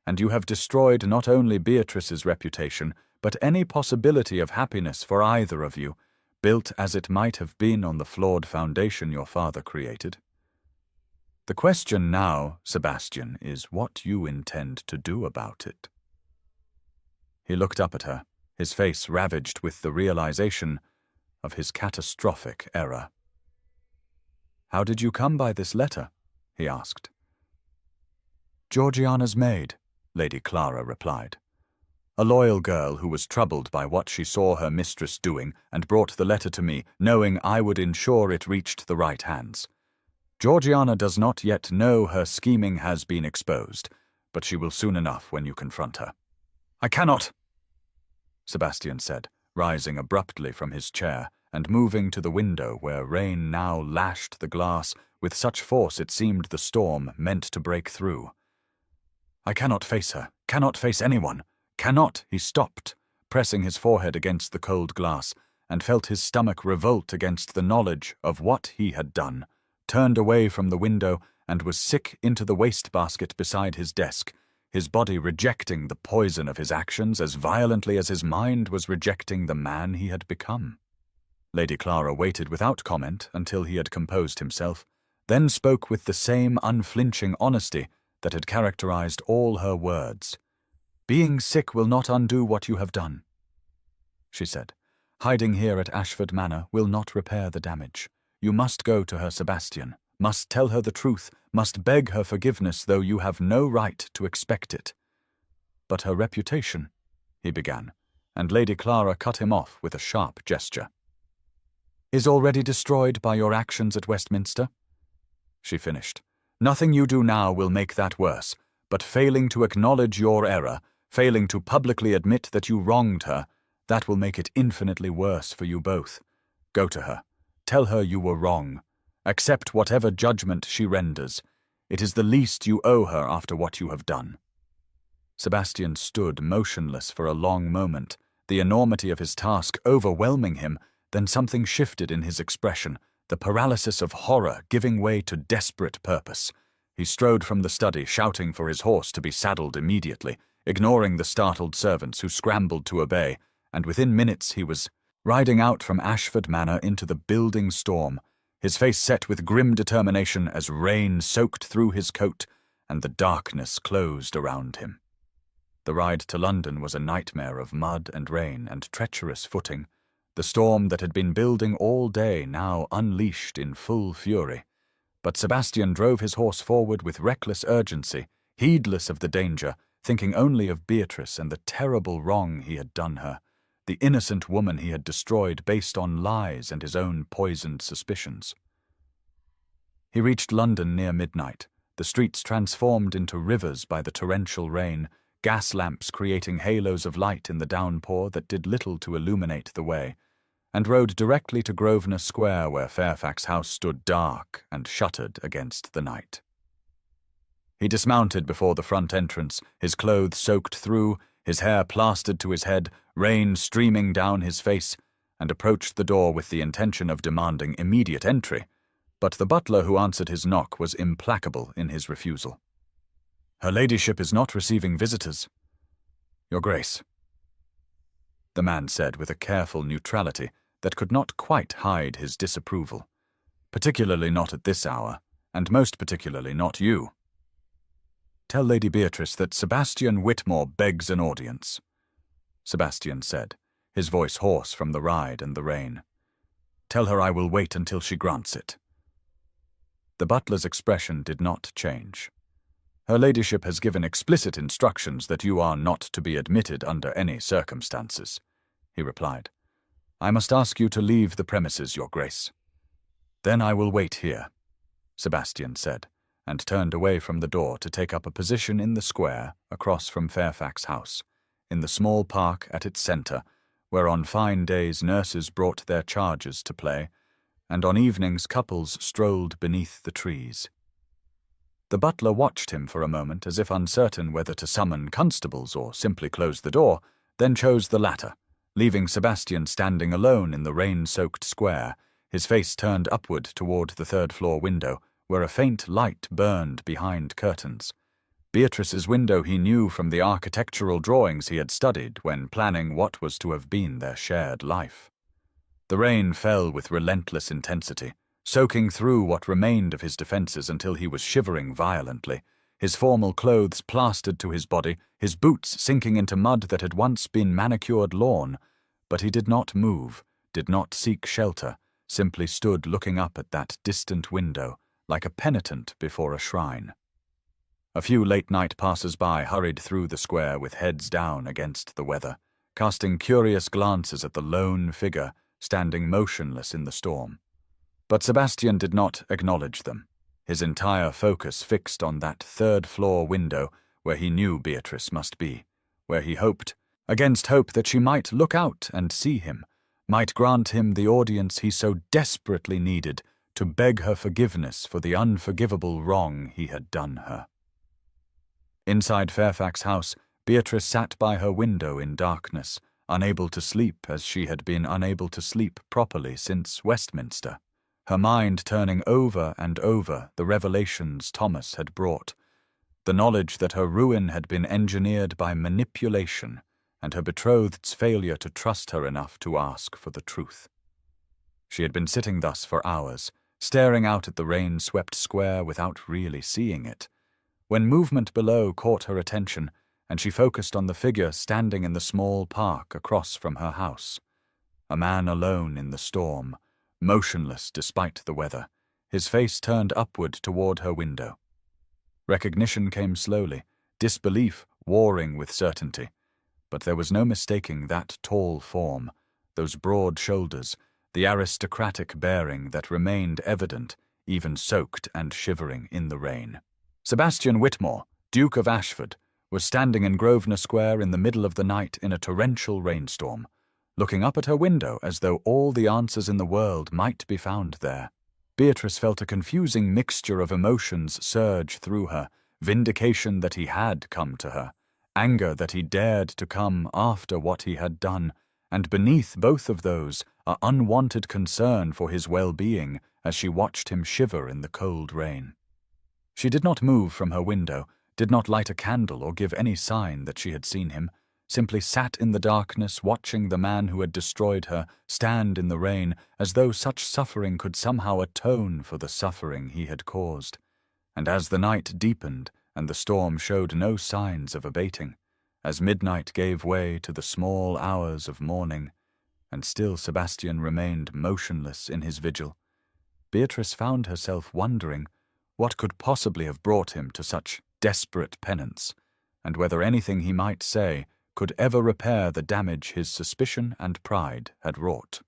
and you have destroyed not only Beatrice's reputation, but any possibility of happiness for either of you, built as it might have been on the flawed foundation your father created. The question now, Sebastian, is what you intend to do about it. He looked up at her, his face ravaged with the realization of his catastrophic error. How did you come by this letter? He asked. Georgiana's maid, Lady Clara replied. A loyal girl who was troubled by what she saw her mistress doing and brought the letter to me, knowing I would ensure it reached the right hands. Georgiana does not yet know her scheming has been exposed, but she will soon enough when you confront her. I cannot, Sebastian said, rising abruptly from his chair and moving to the window where rain now lashed the glass with such force it seemed the storm meant to break through. I cannot face her, cannot face anyone, cannot. He stopped, pressing his forehead against the cold glass, and felt his stomach revolt against the knowledge of what he had done, turned away from the window and was sick into the wastebasket beside his desk, his body rejecting the poison of his actions as violently as his mind was rejecting the man he had become. Lady Clara waited without comment until he had composed himself, then spoke with the same unflinching honesty that had characterized all her words. Being sick will not undo what you have done, she said. Hiding here at Ashford Manor will not repair the damage. You must go to her, Sebastian, must tell her the truth, must beg her forgiveness, though you have no right to expect it. But her reputation, he began, and Lady Clara cut him off with a sharp gesture. Is already destroyed by your actions at Westminster? She finished. Nothing you do now will make that worse, but failing to acknowledge your error, failing to publicly admit that you wronged her, that will make it infinitely worse for you both. Go to her. Tell her you were wrong. Accept whatever judgment she renders. It is the least you owe her after what you have done. Sebastian stood motionless for a long moment, the enormity of his task overwhelming him. Then something shifted in his expression, the paralysis of horror giving way to desperate purpose. He strode from the study, shouting for his horse to be saddled immediately, ignoring the startled servants who scrambled to obey, and within minutes he was riding out from Ashford Manor into the building storm, his face set with grim determination as rain soaked through his coat and the darkness closed around him. The ride to London was a nightmare of mud and rain and treacherous footing, the storm that had been building all day now unleashed in full fury. But Sebastian drove his horse forward with reckless urgency, heedless of the danger, thinking only of Beatrice and the terrible wrong he had done her, the innocent woman he had destroyed based on lies and his own poisoned suspicions. He reached London near midnight, the streets transformed into rivers by the torrential rain, gas lamps creating halos of light in the downpour that did little to illuminate the way, and rode directly to Grosvenor Square where Fairfax House stood dark and shuttered against the night. He dismounted before the front entrance, his clothes soaked through, his hair plastered to his head, rain streaming down his face, and approached the door with the intention of demanding immediate entry, but the butler who answered his knock was implacable in his refusal. "Her ladyship is not receiving visitors, Your Grace," the man said with a careful neutrality that could not quite hide his disapproval. "Particularly not at this hour, and most particularly not you. Tell Lady Beatrice that Sebastian Whitmore begs an audience," Sebastian said, his voice hoarse from the ride and the rain. "Tell her I will wait until she grants it." The butler's expression did not change. "Her ladyship has given explicit instructions that you are not to be admitted under any circumstances," he replied. "I must ask you to leave the premises, Your Grace." "Then I will wait here," Sebastian said, and turned away from the door to take up a position in the square across from Fairfax House, in the small park at its centre, where on fine days nurses brought their charges to play, and on evenings couples strolled beneath the trees. The butler watched him for a moment as if uncertain whether to summon constables or simply close the door, then chose the latter, leaving Sebastian standing alone in the rain-soaked square, his face turned upward toward the third-floor window, where a faint light burned behind curtains. Beatrice's window he knew from the architectural drawings he had studied when planning what was to have been their shared life. The rain fell with relentless intensity, soaking through what remained of his defenses until he was shivering violently, his formal clothes plastered to his body, his boots sinking into mud that had once been manicured lawn. But he did not move, did not seek shelter, simply stood looking up at that distant window, like a penitent before a shrine. A few late-night passers-by hurried through the square with heads down against the weather, casting curious glances at the lone figure standing motionless in the storm. But Sebastian did not acknowledge them, his entire focus fixed on that third-floor window where he knew Beatrice must be, where he hoped, against hope, that she might look out and see him, might grant him the audience he so desperately needed to beg her forgiveness for the unforgivable wrong he had done her. Inside Fairfax House, Beatrice sat by her window in darkness, unable to sleep as she had been unable to sleep properly since Westminster, her mind turning over and over the revelations Thomas had brought, the knowledge that her ruin had been engineered by manipulation, and her betrothed's failure to trust her enough to ask for the truth. She had been sitting thus for hours, staring out at the rain-swept square without really seeing it, when movement below caught her attention, and she focused on the figure standing in the small park across from her house. A man alone in the storm, motionless despite the weather, his face turned upward toward her window. Recognition came slowly, disbelief warring with certainty, but there was no mistaking that tall form, those broad shoulders, the aristocratic bearing that remained evident, even soaked and shivering in the rain. Sebastian Whitmore, Duke of Ashford, was standing in Grosvenor Square in the middle of the night in a torrential rainstorm, looking up at her window as though all the answers in the world might be found there. Beatrice felt a confusing mixture of emotions surge through her, vindication that he had come to her, anger that he dared to come after what he had done, and beneath both of those, an unwanted concern for his well-being as she watched him shiver in the cold rain. She did not move from her window, did not light a candle or give any sign that she had seen him, simply sat in the darkness watching the man who had destroyed her stand in the rain as though such suffering could somehow atone for the suffering he had caused. And as the night deepened and the storm showed no signs of abating, as midnight gave way to the small hours of morning, and still Sebastian remained motionless in his vigil, Beatrice found herself wondering what could possibly have brought him to such desperate penance, and whether anything he might say could ever repair the damage his suspicion and pride had wrought.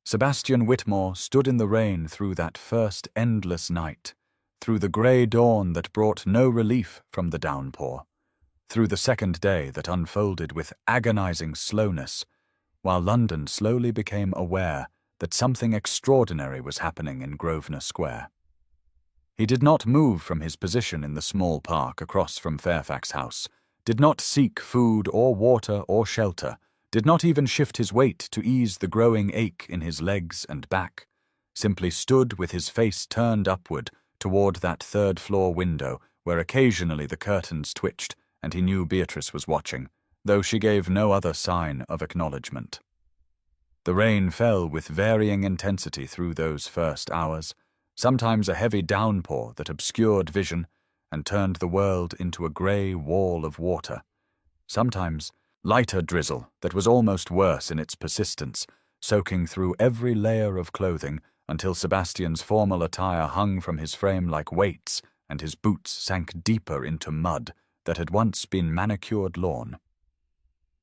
Sebastian Whitmore stood in the rain through that first endless night, through the grey dawn that brought no relief from the downpour, through the second day that unfolded with agonizing slowness, while London slowly became aware that something extraordinary was happening in Grosvenor Square. He did not move from his position in the small park across from Fairfax House, did not seek food or water or shelter, did not even shift his weight to ease the growing ache in his legs and back, simply stood with his face turned upward toward that third-floor window where occasionally the curtains twitched and he knew Beatrice was watching, though she gave no other sign of acknowledgement. The rain fell with varying intensity through those first hours, sometimes a heavy downpour that obscured vision and turned the world into a grey wall of water, sometimes lighter drizzle that was almost worse in its persistence, soaking through every layer of clothing until Sebastian's formal attire hung from his frame like weights and his boots sank deeper into mud that had once been manicured lawn.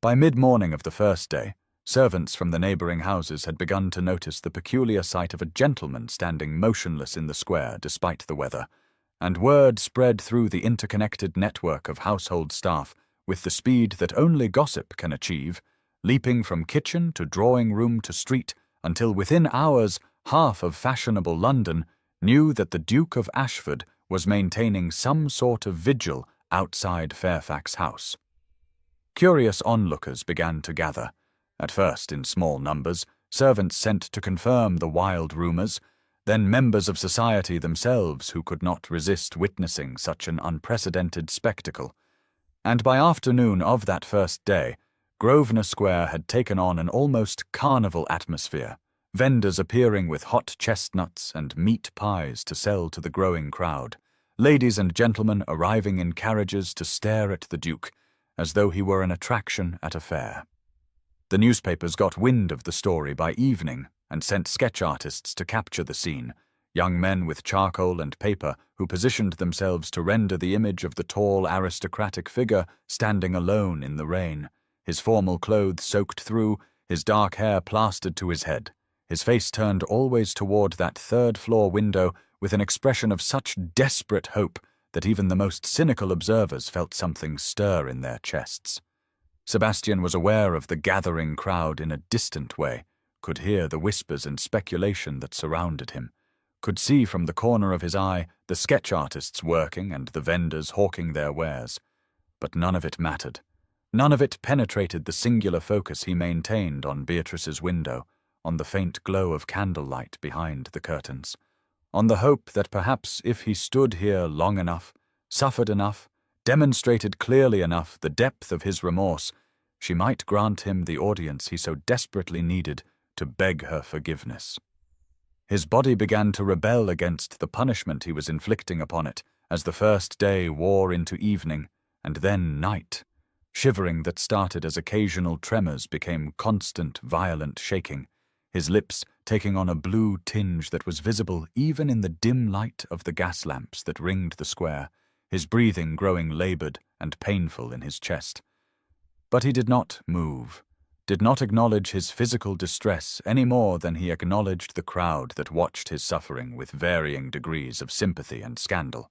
By mid-morning of the first day, servants from the neighbouring houses had begun to notice the peculiar sight of a gentleman standing motionless in the square despite the weather, and word spread through the interconnected network of household staff with the speed that only gossip can achieve, leaping from kitchen to drawing room to street, until within hours half of fashionable London knew that the Duke of Ashford was maintaining some sort of vigil outside Fairfax House. Curious onlookers began to gather, at first in small numbers, servants sent to confirm the wild rumours, then members of society themselves who could not resist witnessing such an unprecedented spectacle. And by afternoon of that first day, Grosvenor Square had taken on an almost carnival atmosphere, vendors appearing with hot chestnuts and meat pies to sell to the growing crowd, ladies and gentlemen arriving in carriages to stare at the Duke, as though he were an attraction at a fair. The newspapers got wind of the story by evening and sent sketch artists to capture the scene, young men with charcoal and paper who positioned themselves to render the image of the tall aristocratic figure standing alone in the rain, his formal clothes soaked through, his dark hair plastered to his head, his face turned always toward that third-floor window with an expression of such desperate hope that even the most cynical observers felt something stir in their chests. Sebastian was aware of the gathering crowd in a distant way, could hear the whispers and speculation that surrounded him, could see from the corner of his eye the sketch artists working and the vendors hawking their wares. But none of it mattered. None of it penetrated the singular focus he maintained on Beatrice's window, on the faint glow of candlelight behind the curtains, on the hope that perhaps if he stood here long enough, suffered enough, demonstrated clearly enough the depth of his remorse, she might grant him the audience he so desperately needed to beg her forgiveness. His body began to rebel against the punishment he was inflicting upon it as the first day wore into evening, and then night. Shivering that started as occasional tremors became constant, violent shaking, his lips taking on a blue tinge that was visible even in the dim light of the gas lamps that ringed the square, his breathing growing laboured and painful in his chest. But he did not move, did not acknowledge his physical distress any more than he acknowledged the crowd that watched his suffering with varying degrees of sympathy and scandal.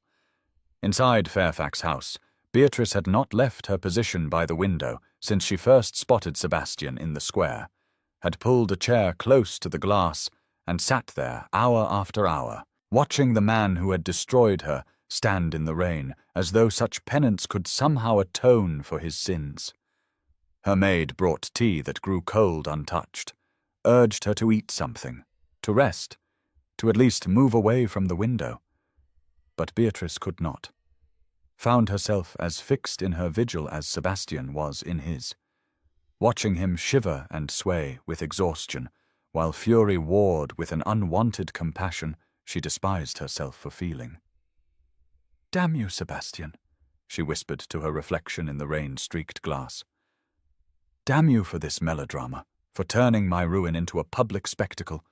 Inside Fairfax House, Beatrice had not left her position by the window since she first spotted Sebastian in the square, had pulled a chair close to the glass, and sat there hour after hour, watching the man who had destroyed her stand in the rain, as though such penance could somehow atone for his sins. Her maid brought tea that grew cold untouched, urged her to eat something, to rest, to at least move away from the window. But Beatrice could not, found herself as fixed in her vigil as Sebastian was in his, watching him shiver and sway with exhaustion, while fury warred with an unwanted compassion she despised herself for feeling. "Damn you, Sebastian," she whispered to her reflection in the rain-streaked glass. "Damn you for this melodrama, for turning my ruin into a public spectacle,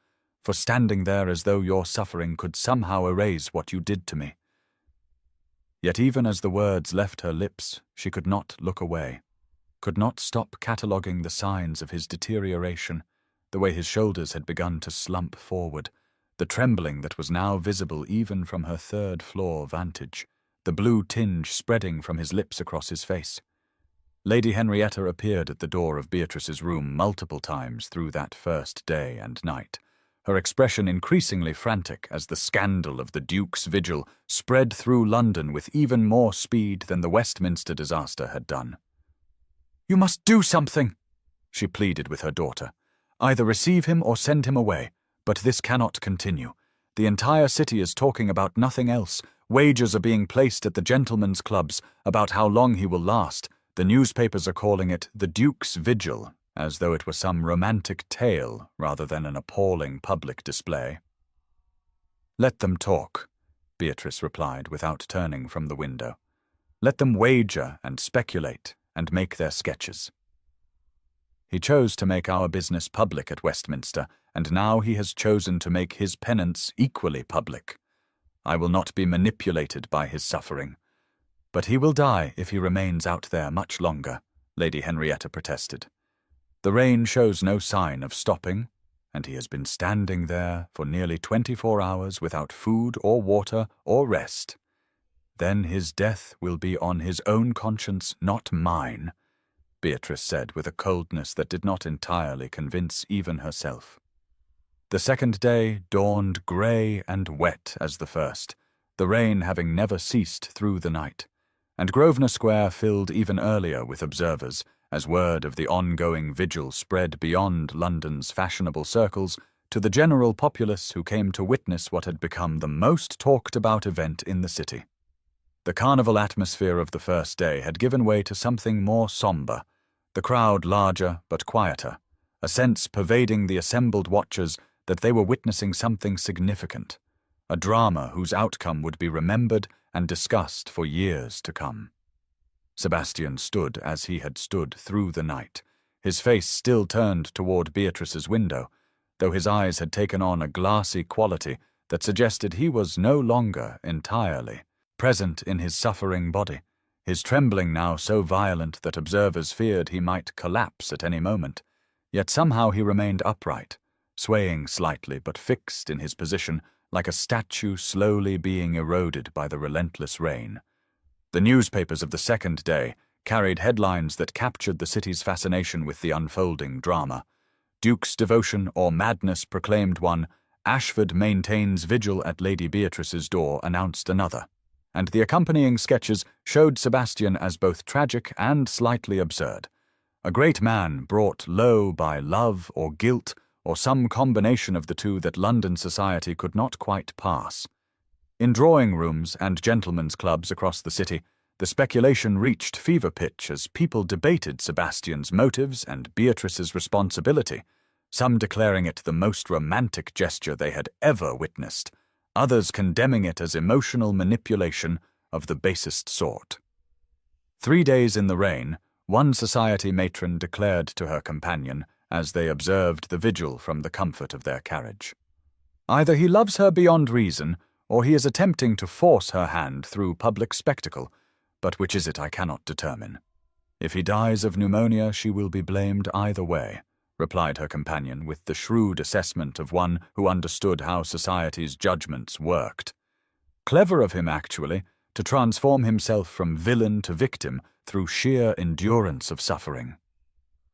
for standing there as though your suffering could somehow erase what you did to me." Yet even as the words left her lips, she could not look away, could not stop cataloguing the signs of his deterioration, the way his shoulders had begun to slump forward, the trembling that was now visible even from her third-floor vantage, the blue tinge spreading from his lips across his face. Lady Henrietta appeared at the door of Beatrice's room multiple times through that first day and night, her expression increasingly frantic as the scandal of the Duke's vigil spread through London with even more speed than the Westminster disaster had done. "You must do something," she pleaded with her daughter. "Either receive him or send him away, but this cannot continue. The entire city is talking about nothing else. Wagers are being placed at the gentlemen's clubs about how long he will last. The newspapers are calling it the Duke's Vigil, as though it were some romantic tale rather than an appalling public display." "Let them talk," Beatrice replied without turning from the window. "Let them wager and speculate and make their sketches. He chose to make our business public at Westminster, and now he has chosen to make his penance equally public. I will not be manipulated by his suffering. But he will die if he remains out there much longer," Lady Henrietta protested. "The rain shows no sign of stopping, and he has been standing there for nearly 24 hours without food or water or rest. Then his death will be on his own conscience, not mine. Beatrice said with a coldness that did not entirely convince even herself. The second day dawned grey and wet as the first, the rain having never ceased through the night, and Grosvenor Square filled even earlier with observers, as word of the ongoing vigil spread beyond London's fashionable circles to the general populace who came to witness what had become the most talked-about event in the city. The carnival atmosphere of the first day had given way to something more sombre, the crowd larger but quieter, a sense pervading the assembled watchers that they were witnessing something significant, a drama whose outcome would be remembered and discussed for years to come. Sebastian stood as he had stood through the night, his face still turned toward Beatrice's window, though his eyes had taken on a glassy quality that suggested he was no longer entirely present in his suffering body, his trembling now so violent that observers feared he might collapse at any moment. Yet somehow he remained upright, swaying slightly but fixed in his position like a statue slowly being eroded by the relentless rain. The newspapers of the second day carried headlines that captured the city's fascination with the unfolding drama. Duke's devotion or madness proclaimed one, Ashford maintains vigil at Lady Beatrice's door announced another, and the accompanying sketches showed Sebastian as both tragic and slightly absurd. A great man brought low by love or guilt or some combination of the two that London society could not quite pass. In drawing rooms and gentlemen's clubs across the city, the speculation reached fever pitch as people debated Sebastian's motives and Beatrice's responsibility, some declaring it the most romantic gesture they had ever witnessed, others condemning it as emotional manipulation of the basest sort. 3 days in the rain, one society matron declared to her companion as they observed the vigil from the comfort of their carriage, "Either he loves her beyond reason, or he is attempting to force her hand through public spectacle, but which is it I cannot determine. If he dies of pneumonia, she will be blamed either way," replied her companion with the shrewd assessment of one who understood how society's judgments worked. Clever of him, actually, to transform himself from villain to victim through sheer endurance of suffering.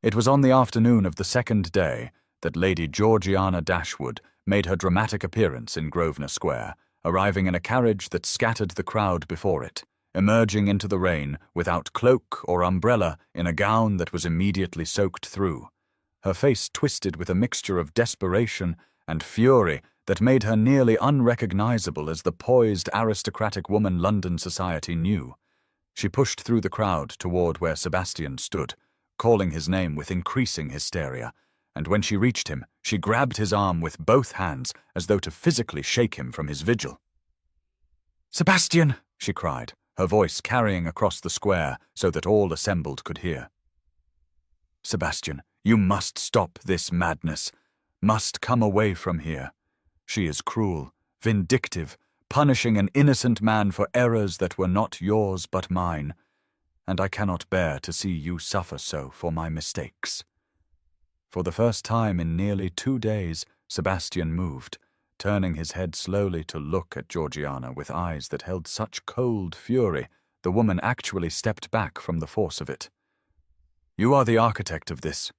It was on the afternoon of the second day that Lady Georgiana Dashwood made her dramatic appearance in Grosvenor Square, arriving in a carriage that scattered the crowd before it, emerging into the rain without cloak or umbrella in a gown that was immediately soaked through, her face twisted with a mixture of desperation and fury that made her nearly unrecognizable as the poised, aristocratic woman London society knew. She pushed through the crowd toward where Sebastian stood, calling his name with increasing hysteria, and when she reached him, she grabbed his arm with both hands as though to physically shake him from his vigil. "Sebastian!" she cried, her voice carrying across the square so that all assembled could hear. "Sebastian, you must stop this madness, must come away from here. She is cruel, vindictive, punishing an innocent man for errors that were not yours but mine, and I cannot bear to see you suffer so for my mistakes." For the first time in nearly 2 days, Sebastian moved, turning his head slowly to look at Georgiana with eyes that held such cold fury, the woman actually stepped back from the force of it. "You are the architect of this,"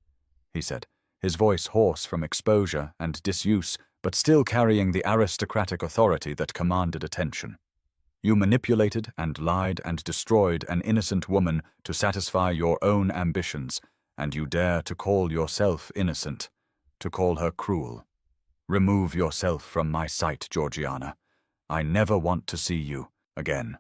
he said, his voice hoarse from exposure and disuse, but still carrying the aristocratic authority that commanded attention. "You manipulated and lied and destroyed an innocent woman to satisfy your own ambitions, and you dare to call yourself innocent, to call her cruel. Remove yourself from my sight, Georgiana. I never want to see you again."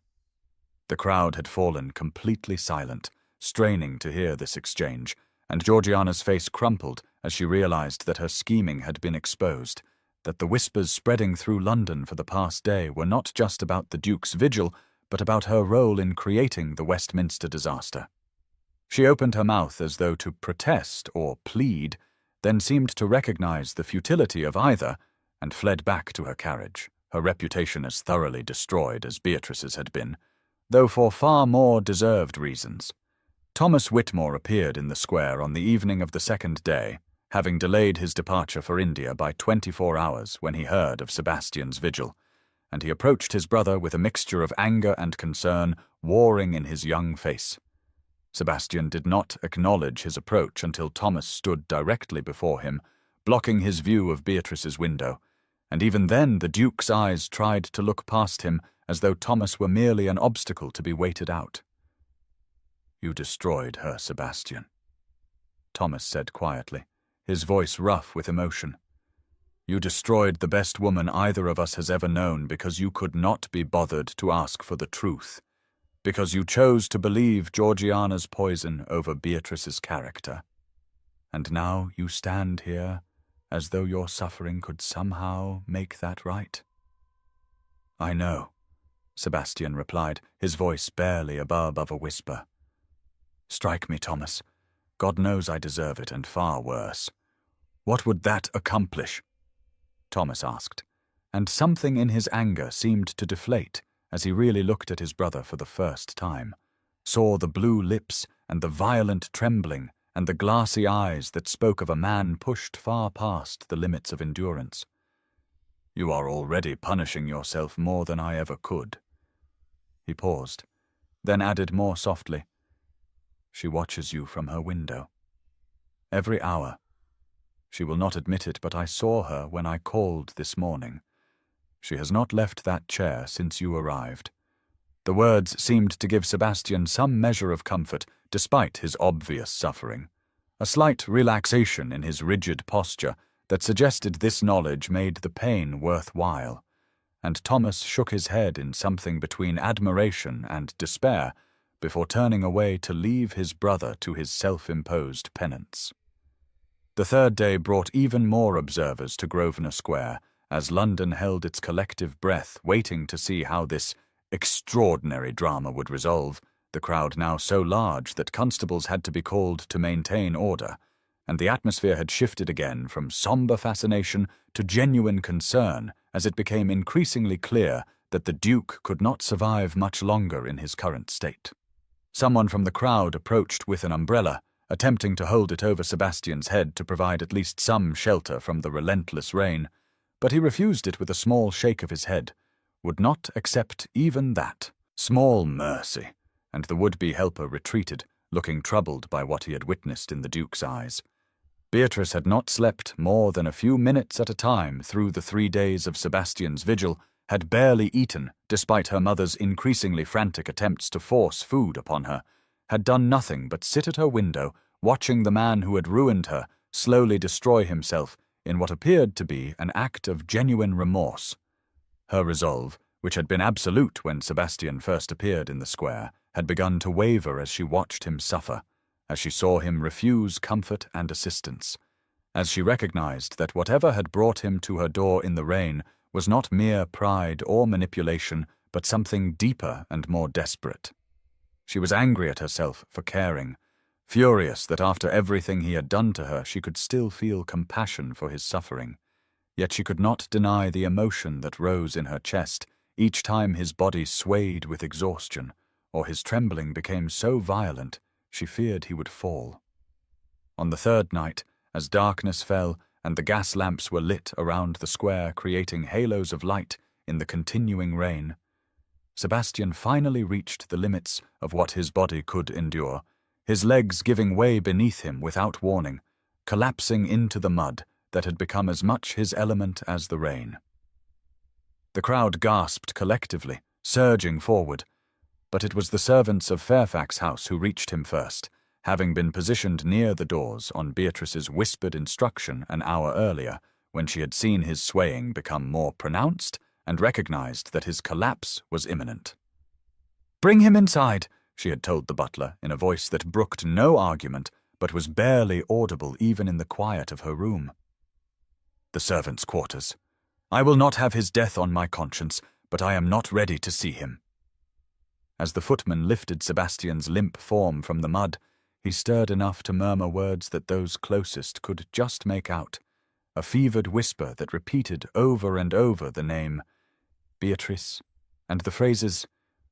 The crowd had fallen completely silent, straining to hear this exchange, and Georgiana's face crumpled as she realized that her scheming had been exposed, that the whispers spreading through London for the past day were not just about the Duke's vigil, but about her role in creating the Westminster disaster. She opened her mouth as though to protest or plead, then seemed to recognize the futility of either, and fled back to her carriage, her reputation as thoroughly destroyed as Beatrice's had been, though for far more deserved reasons. Thomas Whitmore appeared in the square on the evening of the second day, having delayed his departure for India by 24 hours when he heard of Sebastian's vigil, and he approached his brother with a mixture of anger and concern warring in his young face. Sebastian did not acknowledge his approach until Thomas stood directly before him, blocking his view of Beatrice's window, and even then the Duke's eyes tried to look past him as though Thomas were merely an obstacle to be waited out. "You destroyed her, Sebastian," Thomas said quietly, his voice rough with emotion. "You destroyed the best woman either of us has ever known because you could not be bothered to ask for the truth, because you chose to believe Georgiana's poison over Beatrice's character. And now you stand here as though your suffering could somehow make that right." "I know," Sebastian replied, his voice barely above a whisper. "Strike me, Thomas. God knows I deserve it, and far worse." "What would that accomplish?" Thomas asked, and something in his anger seemed to deflate as he really looked at his brother for the first time, saw the blue lips and the violent trembling and the glassy eyes that spoke of a man pushed far past the limits of endurance. "You are already punishing yourself more than I ever could." He paused, then added more softly, "She watches you from her window. Every hour. She will not admit it, but I saw her when I called this morning. She has not left that chair since you arrived." The words seemed to give Sebastian some measure of comfort, despite his obvious suffering, a slight relaxation in his rigid posture that suggested this knowledge made the pain worthwhile, and Thomas shook his head in something between admiration and despair before turning away to leave his brother to his self-imposed penance. The third day brought even more observers to Grosvenor Square, as London held its collective breath, waiting to see how this extraordinary drama would resolve, the crowd now so large that constables had to be called to maintain order, and the atmosphere had shifted again from somber fascination to genuine concern as it became increasingly clear that the Duke could not survive much longer in his current state. Someone from the crowd approached with an umbrella, attempting to hold it over Sebastian's head to provide at least some shelter from the relentless rain, but he refused it with a small shake of his head, would not accept even that. Small mercy, and the would-be helper retreated, looking troubled by what he had witnessed in the Duke's eyes. Beatrice had not slept more than a few minutes at a time through the 3 days of Sebastian's vigil, had barely eaten, despite her mother's increasingly frantic attempts to force food upon her, had done nothing but sit at her window, watching the man who had ruined her slowly destroy himself in what appeared to be an act of genuine remorse. Her resolve, which had been absolute when Sebastian first appeared in the square, had begun to waver as she watched him suffer, as she saw him refuse comfort and assistance, as she recognized that whatever had brought him to her door in the rain was not mere pride or manipulation, but something deeper and more desperate. She was angry at herself for caring, furious that after everything he had done to her she could still feel compassion for his suffering. Yet she could not deny the emotion that rose in her chest each time his body swayed with exhaustion, or his trembling became so violent she feared he would fall. On the third night, as darkness fell and the gas lamps were lit around the square, creating halos of light in the continuing rain, Sebastian finally reached the limits of what his body could endure, his legs giving way beneath him without warning, collapsing into the mud that had become as much his element as the rain. The crowd gasped collectively, surging forward, but it was the servants of Fairfax House who reached him first, having been positioned near the doors on Beatrice's whispered instruction an hour earlier, when she had seen his swaying become more pronounced and recognized that his collapse was imminent. "Bring him inside," she had told the butler in a voice that brooked no argument but was barely audible even in the quiet of her room. "The servants' quarters. I will not have his death on my conscience, but I am not ready to see him." As the footman lifted Sebastian's limp form from the mud, he stirred enough to murmur words that those closest could just make out, a fevered whisper that repeated over and over the name Beatrice, and the phrases,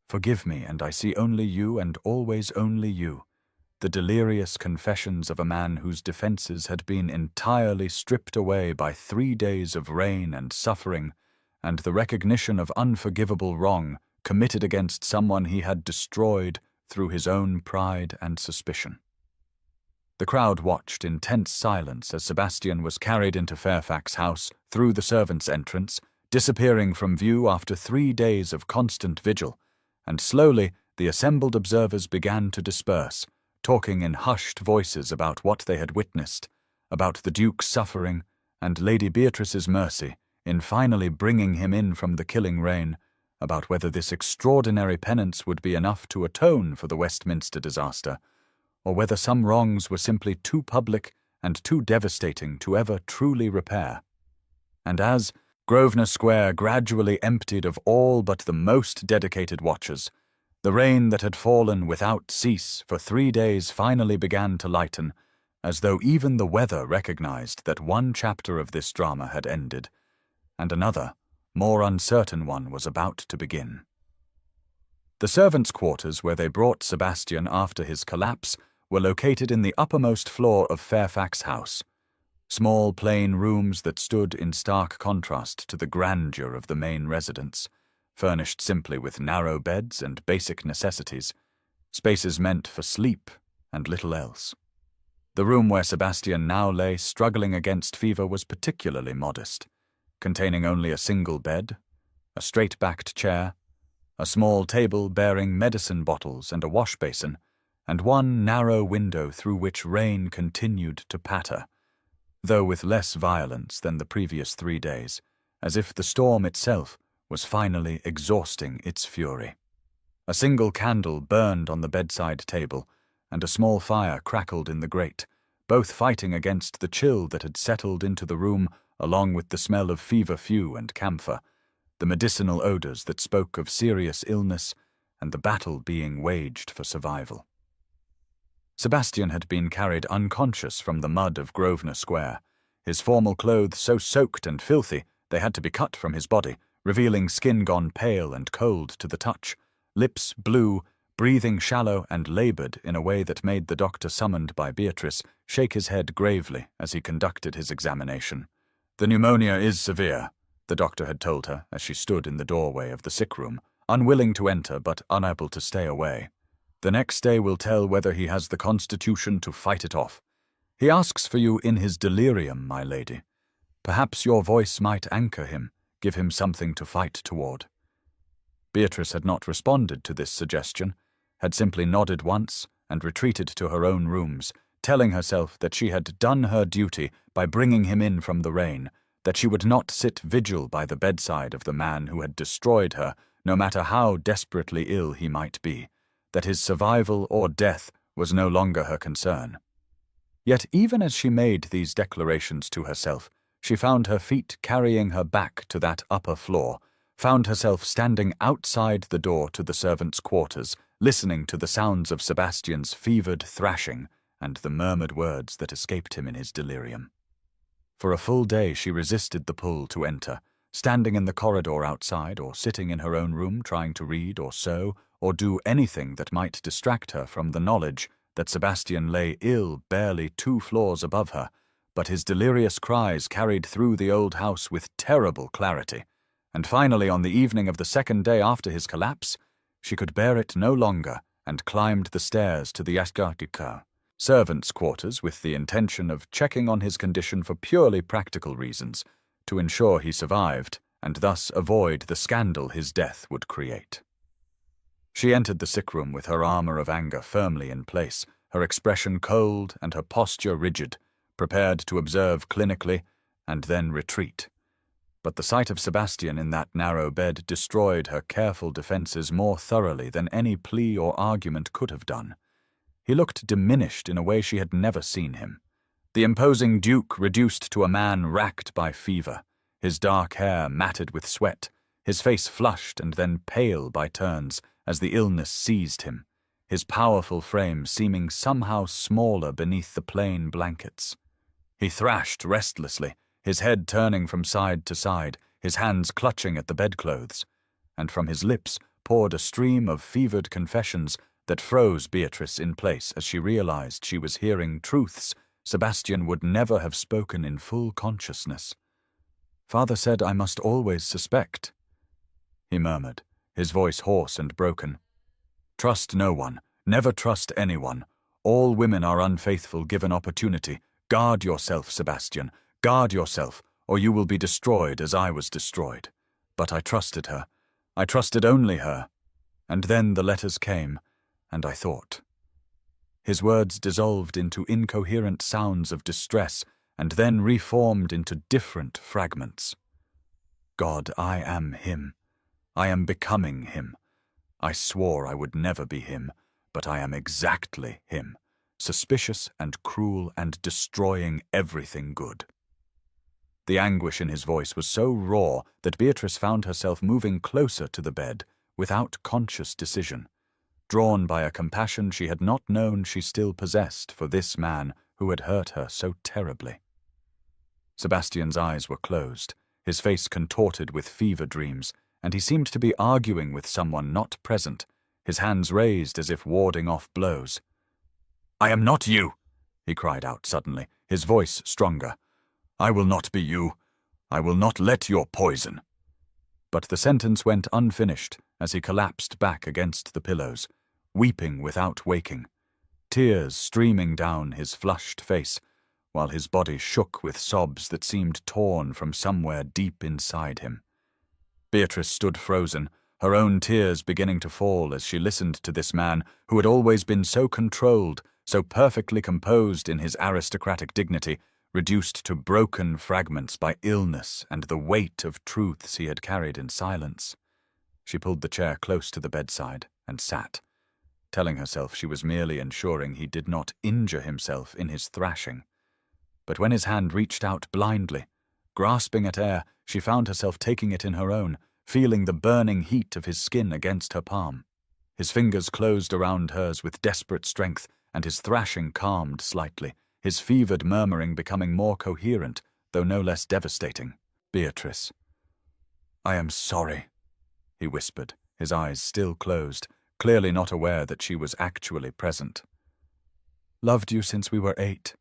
"Forgive me, and I see only you and always only you," the delirious confessions of a man whose defenses had been entirely stripped away by 3 days of rain and suffering, and the recognition of unforgivable wrong committed against someone he had destroyed through his own pride and suspicion. The crowd watched in tense silence as Sebastian was carried into Fairfax House through the servants' entrance, disappearing from view after 3 days of constant vigil, and slowly the assembled observers began to disperse, talking in hushed voices about what they had witnessed, about the Duke's suffering and Lady Beatrice's mercy in finally bringing him in from the killing rain, about whether this extraordinary penance would be enough to atone for the Westminster disaster, or whether some wrongs were simply too public and too devastating to ever truly repair. And as Grosvenor Square gradually emptied of all but the most dedicated watchers, the rain that had fallen without cease for 3 days finally began to lighten, as though even the weather recognized that one chapter of this drama had ended, and another, more uncertain one was about to begin. The servants' quarters where they brought Sebastian after his collapse were located in the uppermost floor of Fairfax House, small plain rooms that stood in stark contrast to the grandeur of the main residence, furnished simply with narrow beds and basic necessities, spaces meant for sleep and little else. The room where Sebastian now lay struggling against fever was particularly modest, containing only a single bed, a straight-backed chair, a small table bearing medicine bottles and a wash basin, and one narrow window through which rain continued to patter, though with less violence than the previous 3 days, as if the storm itself was finally exhausting its fury. A single candle burned on the bedside table, and a small fire crackled in the grate, both fighting against the chill that had settled into the room along with the smell of feverfew and camphor, the medicinal odors that spoke of serious illness and the battle being waged for survival. Sebastian had been carried unconscious from the mud of Grosvenor Square, his formal clothes so soaked and filthy they had to be cut from his body, revealing skin gone pale and cold to the touch, lips blue, breathing shallow and labored in a way that made the doctor summoned by Beatrice shake his head gravely as he conducted his examination. "The pneumonia is severe," the doctor had told her as she stood in the doorway of the sick room, unwilling to enter but unable to stay away. "The next day will tell whether he has the constitution to fight it off. He asks for you in his delirium, my lady. Perhaps your voice might anchor him, give him something to fight toward." Beatrice had not responded to this suggestion, had simply nodded once and retreated to her own rooms, telling herself that she had done her duty by bringing him in from the rain, that she would not sit vigil by the bedside of the man who had destroyed her, no matter how desperately ill he might be, that his survival or death was no longer her concern. Yet even as she made these declarations to herself, she found her feet carrying her back to that upper floor, found herself standing outside the door to the servants' quarters, listening to the sounds of Sebastian's fevered thrashing and the murmured words that escaped him in his delirium. For a full day she resisted the pull to enter, standing in the corridor outside or sitting in her own room trying to read or sew or do anything that might distract her from the knowledge that Sebastian lay ill barely 2 floors above her, but his delirious cries carried through the old house with terrible clarity, and finally on the evening of the 2nd day after his collapse, she could bear it no longer and climbed the stairs to the Asgardica servants' quarters with the intention of checking on his condition for purely practical reasons, to ensure he survived and thus avoid the scandal his death would create. She entered the sick room with her armor of anger firmly in place, her expression cold and her posture rigid, prepared to observe clinically and then retreat. But the sight of Sebastian in that narrow bed destroyed her careful defenses more thoroughly than any plea or argument could have done. He looked diminished in a way she had never seen him. The imposing Duke reduced to a man racked by fever, his dark hair matted with sweat, his face flushed and then pale by turns as the illness seized him, his powerful frame seeming somehow smaller beneath the plain blankets. He thrashed restlessly, his head turning from side to side, his hands clutching at the bedclothes, and from his lips poured a stream of fevered confessions that froze Beatrice in place as she realized she was hearing truths Sebastian would never have spoken in full consciousness. "Father said I must always suspect," he murmured, his voice hoarse and broken. "Trust no one. Never trust anyone. All women are unfaithful given opportunity. Guard yourself, Sebastian. Guard yourself, or you will be destroyed as I was destroyed. But I trusted her. I trusted only her. And then the letters came, and I thought. His words dissolved into incoherent sounds of distress, and then reformed into different fragments. God, I am him. I am becoming him. I swore I would never be him, but I am exactly him, suspicious and cruel and destroying everything good. The anguish in his voice was so raw that Beatrice found herself moving closer to the bed, without conscious decision, drawn by a compassion she had not known she still possessed for this man who had hurt her so terribly. Sebastian's eyes were closed, his face contorted with fever dreams, and he seemed to be arguing with someone not present, his hands raised as if warding off blows. "I am not you," he cried out suddenly, his voice stronger. "I will not be you. I will not let your poison." But the sentence went unfinished as he collapsed back against the pillows, weeping without waking, tears streaming down his flushed face, while his body shook with sobs that seemed torn from somewhere deep inside him. Beatrice stood frozen, her own tears beginning to fall as she listened to this man who had always been so controlled, so perfectly composed in his aristocratic dignity, reduced to broken fragments by illness and the weight of truths he had carried in silence. She pulled the chair close to the bedside and sat, telling herself she was merely ensuring he did not injure himself in his thrashing. But when his hand reached out blindly, grasping at air, she found herself taking it in her own, feeling the burning heat of his skin against her palm. His fingers closed around hers with desperate strength, and his thrashing calmed slightly, his fevered murmuring becoming more coherent, though no less devastating. "Beatrice, I am sorry," he whispered, his eyes still closed, clearly not aware that she was actually present. "Loved you since we were 8.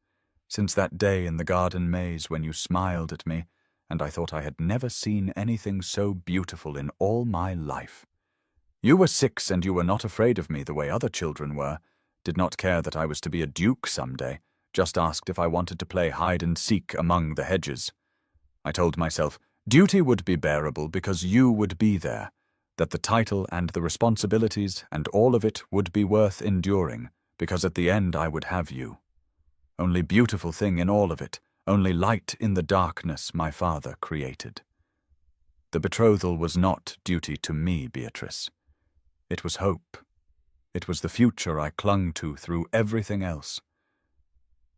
Since that day in the garden maze when you smiled at me, and I thought I had never seen anything so beautiful in all my life. You were 6 and you were not afraid of me the way other children were, did not care that I was to be a duke someday, just asked if I wanted to play hide-and-seek among the hedges. I told myself duty would be bearable because you would be there, that the title and the responsibilities and all of it would be worth enduring, because at the end I would have you. Only beautiful thing in all of it, only light in the darkness my father created. The betrothal was not duty to me, Beatrice. It was hope. It was the future I clung to through everything else.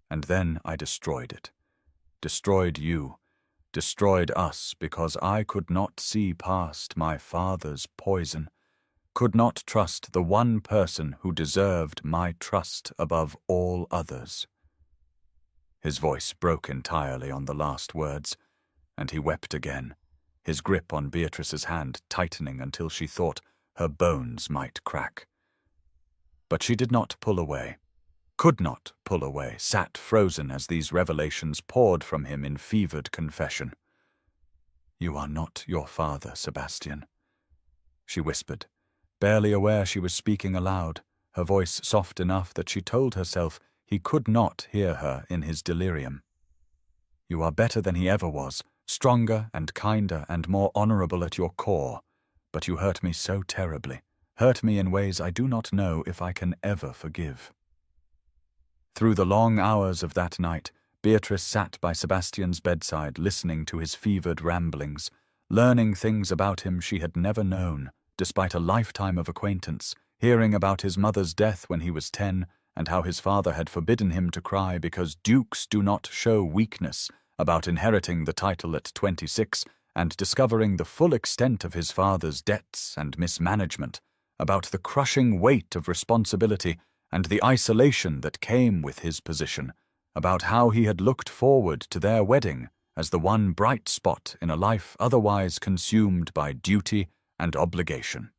And then I destroyed it. Destroyed you. Destroyed us because I could not see past my father's poison, could not trust the one person who deserved my trust above all others." His voice broke entirely on the last words, and he wept again, his grip on Beatrice's hand tightening until she thought her bones might crack. But she did not pull away, could not pull away, sat frozen as these revelations poured from him in fevered confession. "You are not your father, Sebastian," she whispered, barely aware she was speaking aloud, her voice soft enough that she told herself he could not hear her in his delirium. "You are better than he ever was, stronger and kinder and more honorable at your core, but you hurt me so terribly, hurt me in ways I do not know if I can ever forgive." Through the long hours of that night, Beatrice sat by Sebastian's bedside listening to his fevered ramblings, learning things about him she had never known, despite a lifetime of acquaintance, hearing about his mother's death when he was 10, and how his father had forbidden him to cry because dukes do not show weakness, about inheriting the title at 26, and discovering the full extent of his father's debts and mismanagement, about the crushing weight of responsibility and the isolation that came with his position, about how he had looked forward to their wedding as the one bright spot in a life otherwise consumed by duty and obligation.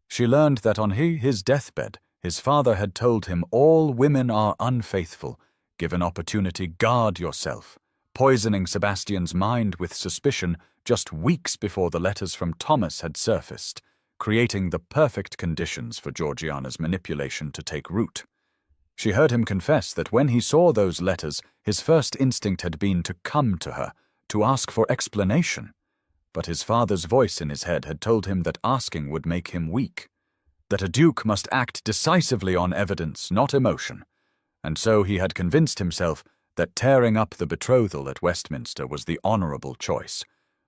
She learned that on his deathbed, his father had told him all women are unfaithful, given opportunity guard yourself, poisoning Sebastian's mind with suspicion just weeks before the letters from Thomas had surfaced, creating the perfect conditions for Georgiana's manipulation to take root. She heard him confess that when he saw those letters, his first instinct had been to come to her, to ask for explanation. But his father's voice in his head had told him that asking would make him weak, that a duke must act decisively on evidence, not emotion, and so he had convinced himself that tearing up the betrothal at Westminster was the honourable choice,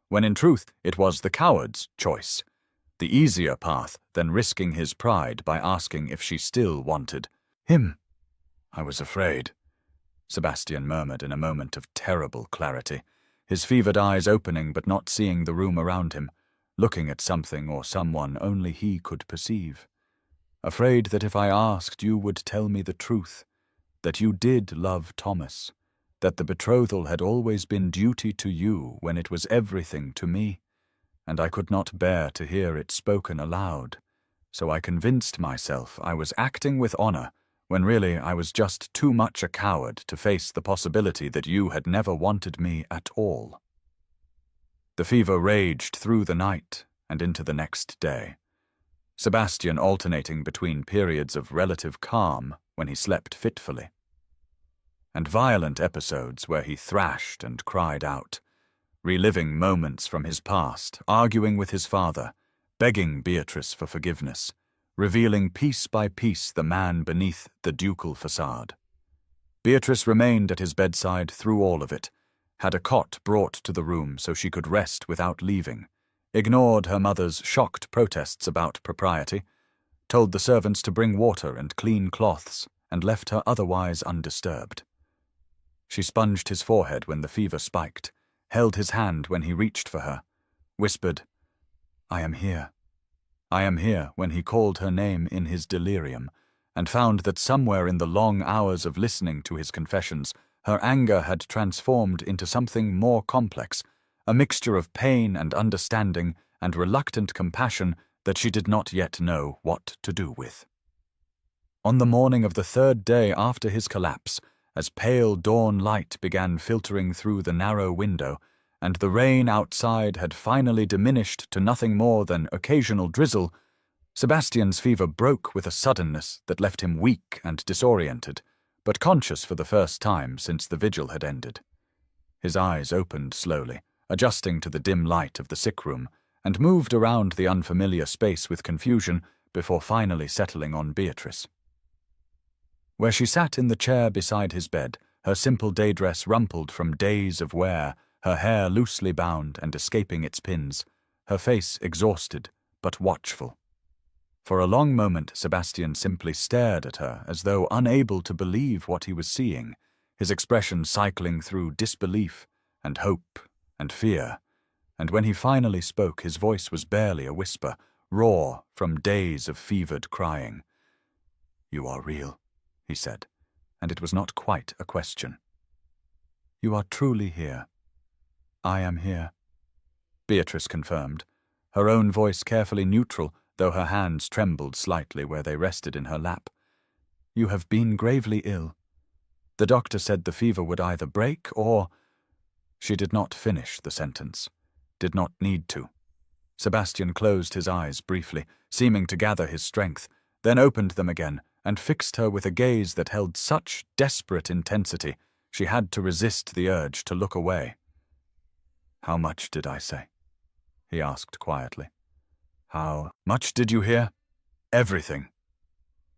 when in truth it was the coward's choice, the easier path than risking his pride by asking if she still wanted him. "I was afraid," Sebastian murmured in a moment of terrible clarity, his fevered eyes opening but not seeing the room around him, looking at something or someone only he could perceive. "Afraid that if I asked you would tell me the truth, that you did love Thomas, that the betrothal had always been duty to you when it was everything to me, and I could not bear to hear it spoken aloud, so I convinced myself I was acting with honour, when really I was just too much a coward to face the possibility that you had never wanted me at all." The fever raged through the night and into the next day, Sebastian alternating between periods of relative calm when he slept fitfully, and violent episodes where he thrashed and cried out, reliving moments from his past, arguing with his father, begging Beatrice for forgiveness, revealing piece by piece the man beneath the ducal facade. Beatrice remained at his bedside through all of it, had a cot brought to the room so she could rest without leaving, ignored her mother's shocked protests about propriety, told the servants to bring water and clean cloths, and left her otherwise undisturbed. She sponged his forehead when the fever spiked, held his hand when he reached for her, whispered, "I am here. I am here," when he called her name in his delirium, and found that somewhere in the long hours of listening to his confessions, her anger had transformed into something more complex, a mixture of pain and understanding and reluctant compassion that she did not yet know what to do with. On the morning of the third day after his collapse, as pale dawn light began filtering through the narrow window, and the rain outside had finally diminished to nothing more than occasional drizzle, Sebastian's fever broke with a suddenness that left him weak and disoriented, but conscious for the first time since the vigil had ended. His eyes opened slowly, adjusting to the dim light of the sick room, and moved around the unfamiliar space with confusion before finally settling on Beatrice. Where she sat in the chair beside his bed, her simple day dress rumpled from days of wear, her hair loosely bound and escaping its pins, her face exhausted but watchful. For a long moment Sebastian simply stared at her as though unable to believe what he was seeing, his expression cycling through disbelief and hope and fear, and when he finally spoke his voice was barely a whisper, raw from days of fevered crying. "You are real," he said, and it was not quite a question. "You are truly here. I am here," Beatrice confirmed, her own voice carefully neutral, though her hands trembled slightly where they rested in her lap. "You have been gravely ill. The doctor said the fever would either break or—" She did not finish the sentence, did not need to. Sebastian closed his eyes briefly, seeming to gather his strength, then opened them again and fixed her with a gaze that held such desperate intensity she had to resist the urge to look away. "How much did I say?" he asked quietly. "How much did you hear?" "Everything,"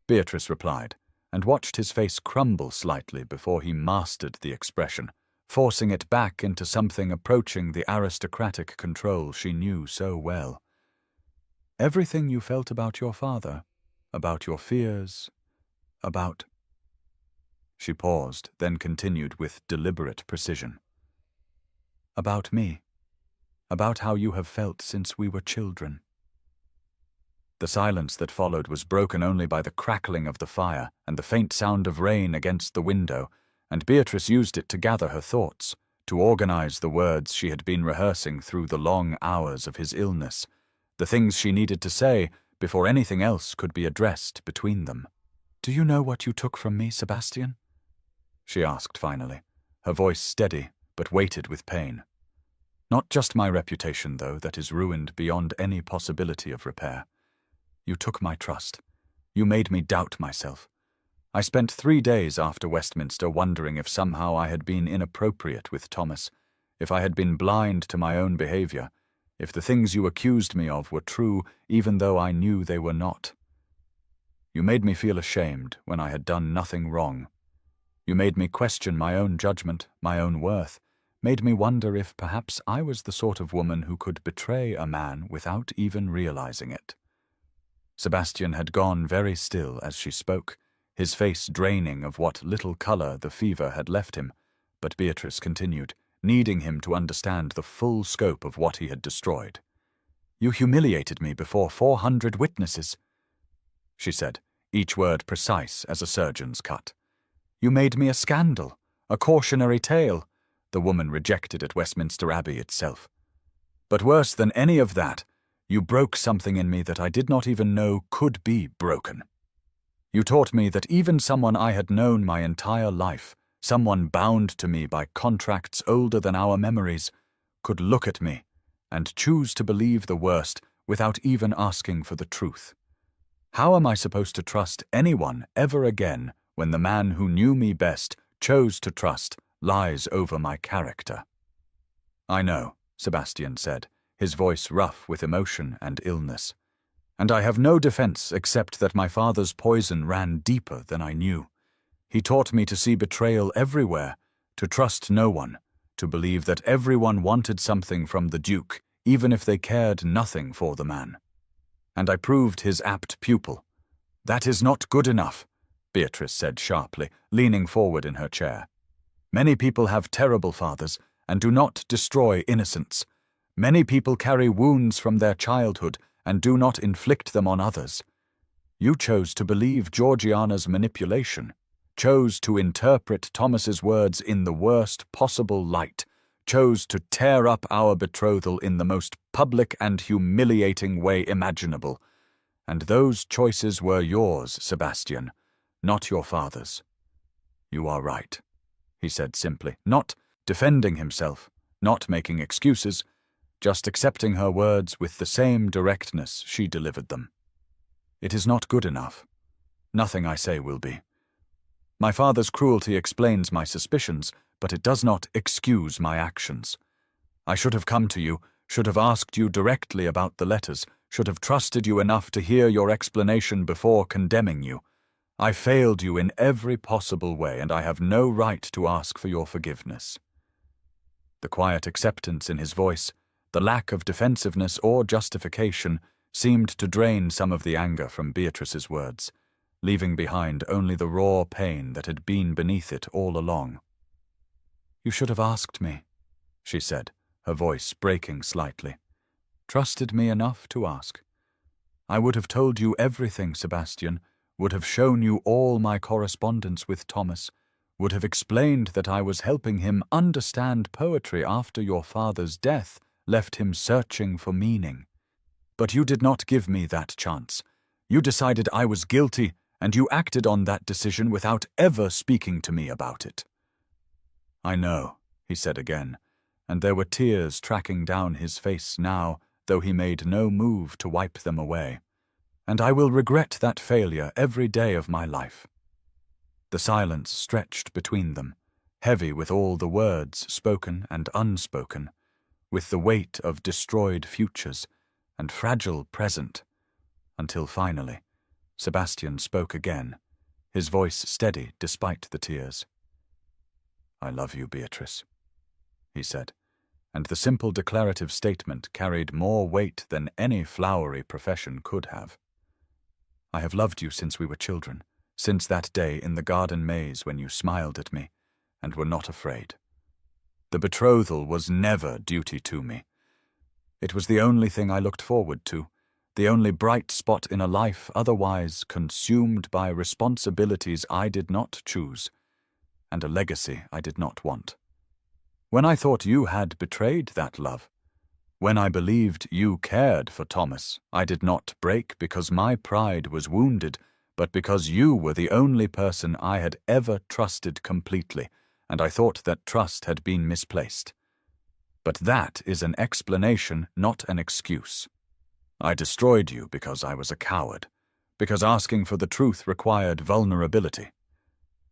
Beatrice replied, and watched his face crumble slightly before he mastered the expression, forcing it back into something approaching the aristocratic control she knew so well. "Everything you felt about your father, about your fears, about—" She paused, then continued with deliberate precision. "About me, about how you have felt since we were children." The silence that followed was broken only by the crackling of the fire and the faint sound of rain against the window, and Beatrice used it to gather her thoughts, to organize the words she had been rehearsing through the long hours of his illness, the things she needed to say before anything else could be addressed between them. "Do you know what you took from me, Sebastian?" she asked finally, her voice steady but weighted with pain. "Not just my reputation, though, that is ruined beyond any possibility of repair. You took my trust. You made me doubt myself. I spent 3 days after Westminster wondering if somehow I had been inappropriate with Thomas, if I had been blind to my own behavior, if the things you accused me of were true even though I knew they were not. You made me feel ashamed when I had done nothing wrong. You made me question my own judgment, my own worth, made me wonder if perhaps I was the sort of woman who could betray a man without even realizing it. Sebastian had gone very still as she spoke, his face draining of what little color the fever had left him, but Beatrice continued, needing him to understand the full scope of what he had destroyed. You humiliated me before 400 witnesses, she said, each word precise as a surgeon's cut. You made me a scandal, a cautionary tale, the woman rejected at Westminster Abbey itself. But worse than any of that, you broke something in me that I did not even know could be broken. You taught me that even someone I had known my entire life, someone bound to me by contracts older than our memories, could look at me and choose to believe the worst without even asking for the truth. How am I supposed to trust anyone ever again when the man who knew me best chose to trust lies over my character? I know, Sebastian said, his voice rough with emotion and illness. And I have no defense except that my father's poison ran deeper than I knew. He taught me to see betrayal everywhere, to trust no one, to believe that everyone wanted something from the Duke, even if they cared nothing for the man. And I proved his apt pupil. That is not good enough, Beatrice said sharply, leaning forward in her chair. Many people have terrible fathers and do not destroy innocence. Many people carry wounds from their childhood and do not inflict them on others. You chose to believe Georgiana's manipulation, chose to interpret Thomas's words in the worst possible light, chose to tear up our betrothal in the most public and humiliating way imaginable. And those choices were yours, Sebastian, not your father's. You are right, he said simply, not defending himself, not making excuses, just accepting her words with the same directness she delivered them. It is not good enough. Nothing I say will be. My father's cruelty explains my suspicions, but it does not excuse my actions. I should have come to you, should have asked you directly about the letters, should have trusted you enough to hear your explanation before condemning you. I failed you in every possible way, and I have no right to ask for your forgiveness. The quiet acceptance in his voice, the lack of defensiveness or justification, seemed to drain some of the anger from Beatrice's words, leaving behind only the raw pain that had been beneath it all along. You should have asked me, she said, her voice breaking slightly. Trusted me enough to ask. I would have told you everything, Sebastian, would have shown you all my correspondence with Thomas, would have explained that I was helping him understand poetry after your father's death left him searching for meaning. But you did not give me that chance. You decided I was guilty, and you acted on that decision without ever speaking to me about it. I know, he said again, and there were tears tracking down his face now, though he made no move to wipe them away. And I will regret that failure every day of my life. The silence stretched between them, heavy with all the words spoken and unspoken, with the weight of destroyed futures and fragile present, until finally, Sebastian spoke again, his voice steady despite the tears. I love you, Beatrice, he said, and the simple declarative statement carried more weight than any flowery profession could have. I have loved you since we were children, since that day in the garden maze when you smiled at me and were not afraid. The betrothal was never duty to me. It was the only thing I looked forward to, the only bright spot in a life otherwise consumed by responsibilities I did not choose, and a legacy I did not want. When I thought you had betrayed that love, when I believed you cared for Thomas, I did not break because my pride was wounded, but because you were the only person I had ever trusted completely, and I thought that trust had been misplaced. But that is an explanation, not an excuse. I destroyed you because I was a coward, because asking for the truth required vulnerability.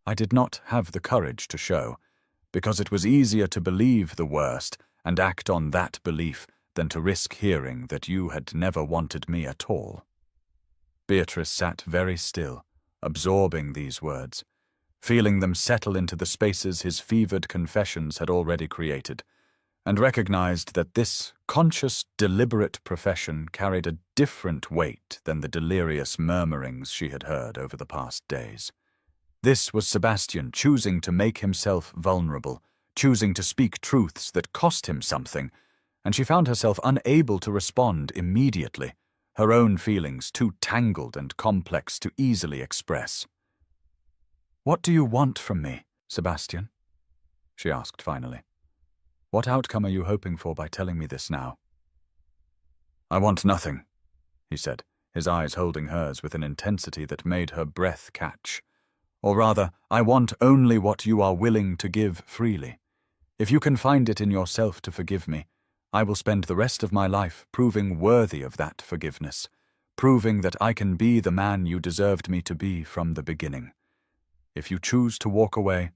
I did not have the courage to show, because it was easier to believe the worst and act on that belief than to risk hearing that you had never wanted me at all. Beatrice sat very still, absorbing these words, feeling them settle into the spaces his fevered confessions had already created, and recognized that this conscious, deliberate profession carried a different weight than the delirious murmurings she had heard over the past days. This was Sebastian choosing to make himself vulnerable, choosing to speak truths that cost him something, and she found herself unable to respond immediately, her own feelings too tangled and complex to easily express. "What do you want from me, Sebastian?" she asked finally. "What outcome are you hoping for by telling me this now?" "I want nothing," he said, his eyes holding hers with an intensity that made her breath catch. "Or rather, I want only what you are willing to give freely. If you can find it in yourself to forgive me, I will spend the rest of my life proving worthy of that forgiveness, proving that I can be the man you deserved me to be from the beginning. If you choose to walk away,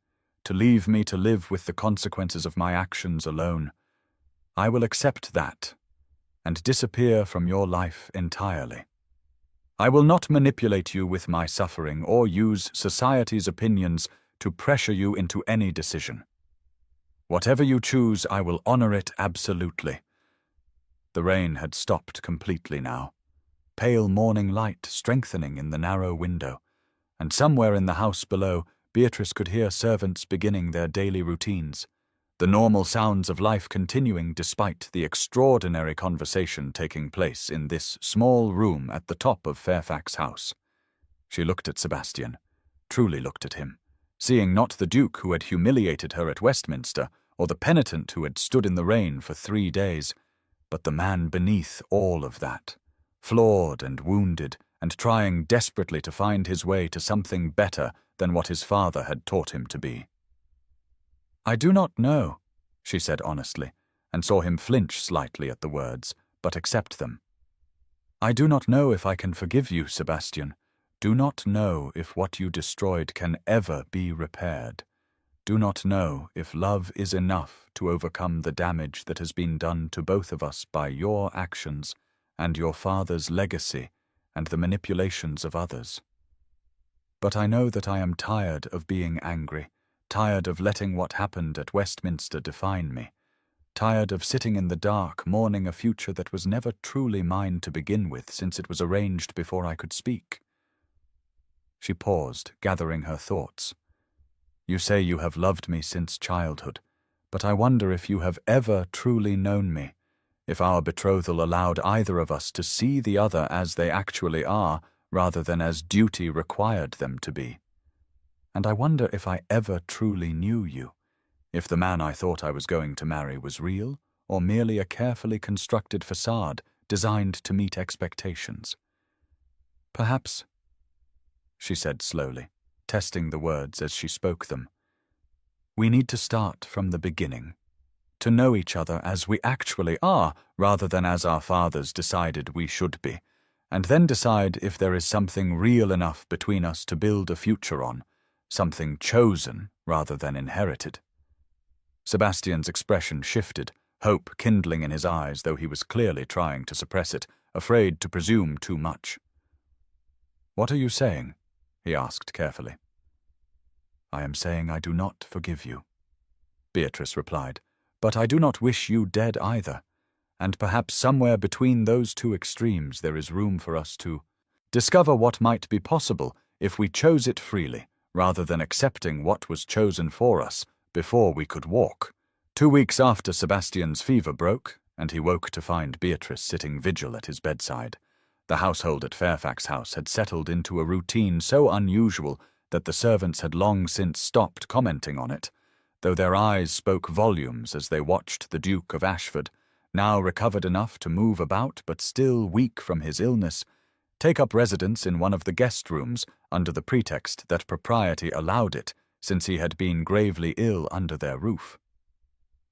to leave me to live with the consequences of my actions alone, I will accept that and disappear from your life entirely. I will not manipulate you with my suffering or use society's opinions to pressure you into any decision. Whatever you choose, I will honor it absolutely." The rain had stopped completely now, pale morning light strengthening in the narrow window, and somewhere in the house below, Beatrice could hear servants beginning their daily routines, the normal sounds of life continuing despite the extraordinary conversation taking place in this small room at the top of Fairfax House. She looked at Sebastian, truly looked at him, seeing not the Duke who had humiliated her at Westminster, or the penitent who had stood in the rain for 3 days, but the man beneath all of that, flawed and wounded, and trying desperately to find his way to something better than what his father had taught him to be. "I do not know," she said honestly, and saw him flinch slightly at the words, but accept them. "I do not know if I can forgive you, Sebastian. Do not know if what you destroyed can ever be repaired. Do not know if love is enough to overcome the damage that has been done to both of us by your actions and your father's legacy and the manipulations of others. But I know that I am tired of being angry, tired of letting what happened at Westminster define me, tired of sitting in the dark mourning a future that was never truly mine to begin with since it was arranged before I could speak." She paused, gathering her thoughts. "You say you have loved me since childhood, but I wonder if you have ever truly known me, if our betrothal allowed either of us to see the other as they actually are rather than as duty required them to be. And I wonder if I ever truly knew you, if the man I thought I was going to marry was real or merely a carefully constructed facade designed to meet expectations. Perhaps," she said slowly, testing the words as she spoke them, "we need to start from the beginning, to know each other as we actually are rather than as our fathers decided we should be, and then decide if there is something real enough between us to build a future on, something chosen rather than inherited." Sebastian's expression shifted, hope kindling in his eyes, though he was clearly trying to suppress it, afraid to presume too much. "What are you saying?" he asked carefully. "I am saying I do not forgive you," Beatrice replied, "but I do not wish you dead either, and perhaps somewhere between those two extremes there is room for us to discover what might be possible if we chose it freely, rather than accepting what was chosen for us before we could walk." 2 weeks after Sebastian's fever broke, and he woke to find Beatrice sitting vigil at his bedside, the household at Fairfax House had settled into a routine so unusual that the servants had long since stopped commenting on it, though their eyes spoke volumes as they watched the Duke of Ashford, now recovered enough to move about but still weak from his illness, take up residence in one of the guest rooms under the pretext that propriety allowed it, since he had been gravely ill under their roof.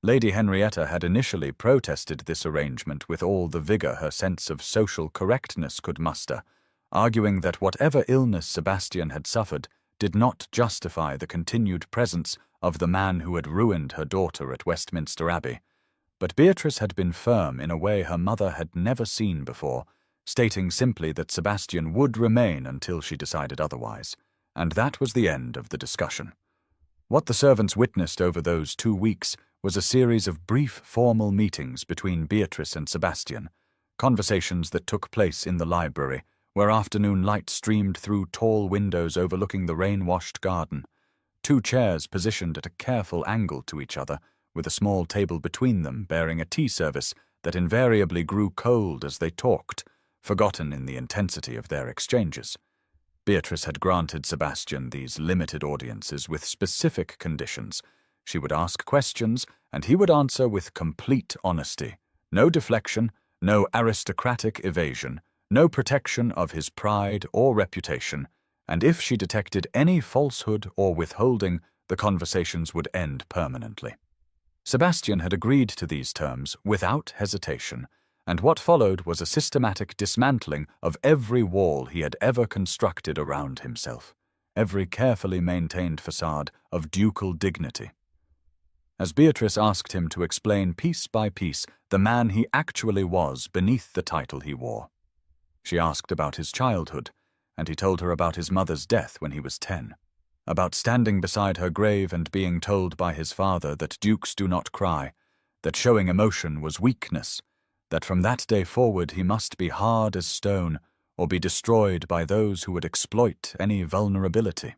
Lady Henrietta had initially protested this arrangement with all the vigour her sense of social correctness could muster, arguing that whatever illness Sebastian had suffered did not justify the continued presence of the man who had ruined her daughter at Westminster Abbey. But Beatrice had been firm in a way her mother had never seen before, stating simply that Sebastian would remain until she decided otherwise, and that was the end of the discussion. What the servants witnessed over those 2 weeks was a series of brief formal meetings between Beatrice and Sebastian, conversations that took place in the library, where afternoon light streamed through tall windows overlooking the rain-washed garden. 2 chairs positioned at a careful angle to each other, with a small table between them bearing a tea service that invariably grew cold as they talked, forgotten in the intensity of their exchanges. Beatrice had granted Sebastian these limited audiences with specific conditions. She would ask questions, and he would answer with complete honesty. No deflection, no aristocratic evasion, no protection of his pride or reputation, and if she detected any falsehood or withholding, the conversations would end permanently. Sebastian had agreed to these terms without hesitation, and what followed was a systematic dismantling of every wall he had ever constructed around himself, every carefully maintained facade of ducal dignity. As Beatrice asked him to explain piece by piece the man he actually was beneath the title he wore, she asked about his childhood, and he told her about his mother's death when he was 10, about standing beside her grave and being told by his father that dukes do not cry, that showing emotion was weakness, that from that day forward he must be hard as stone or be destroyed by those who would exploit any vulnerability.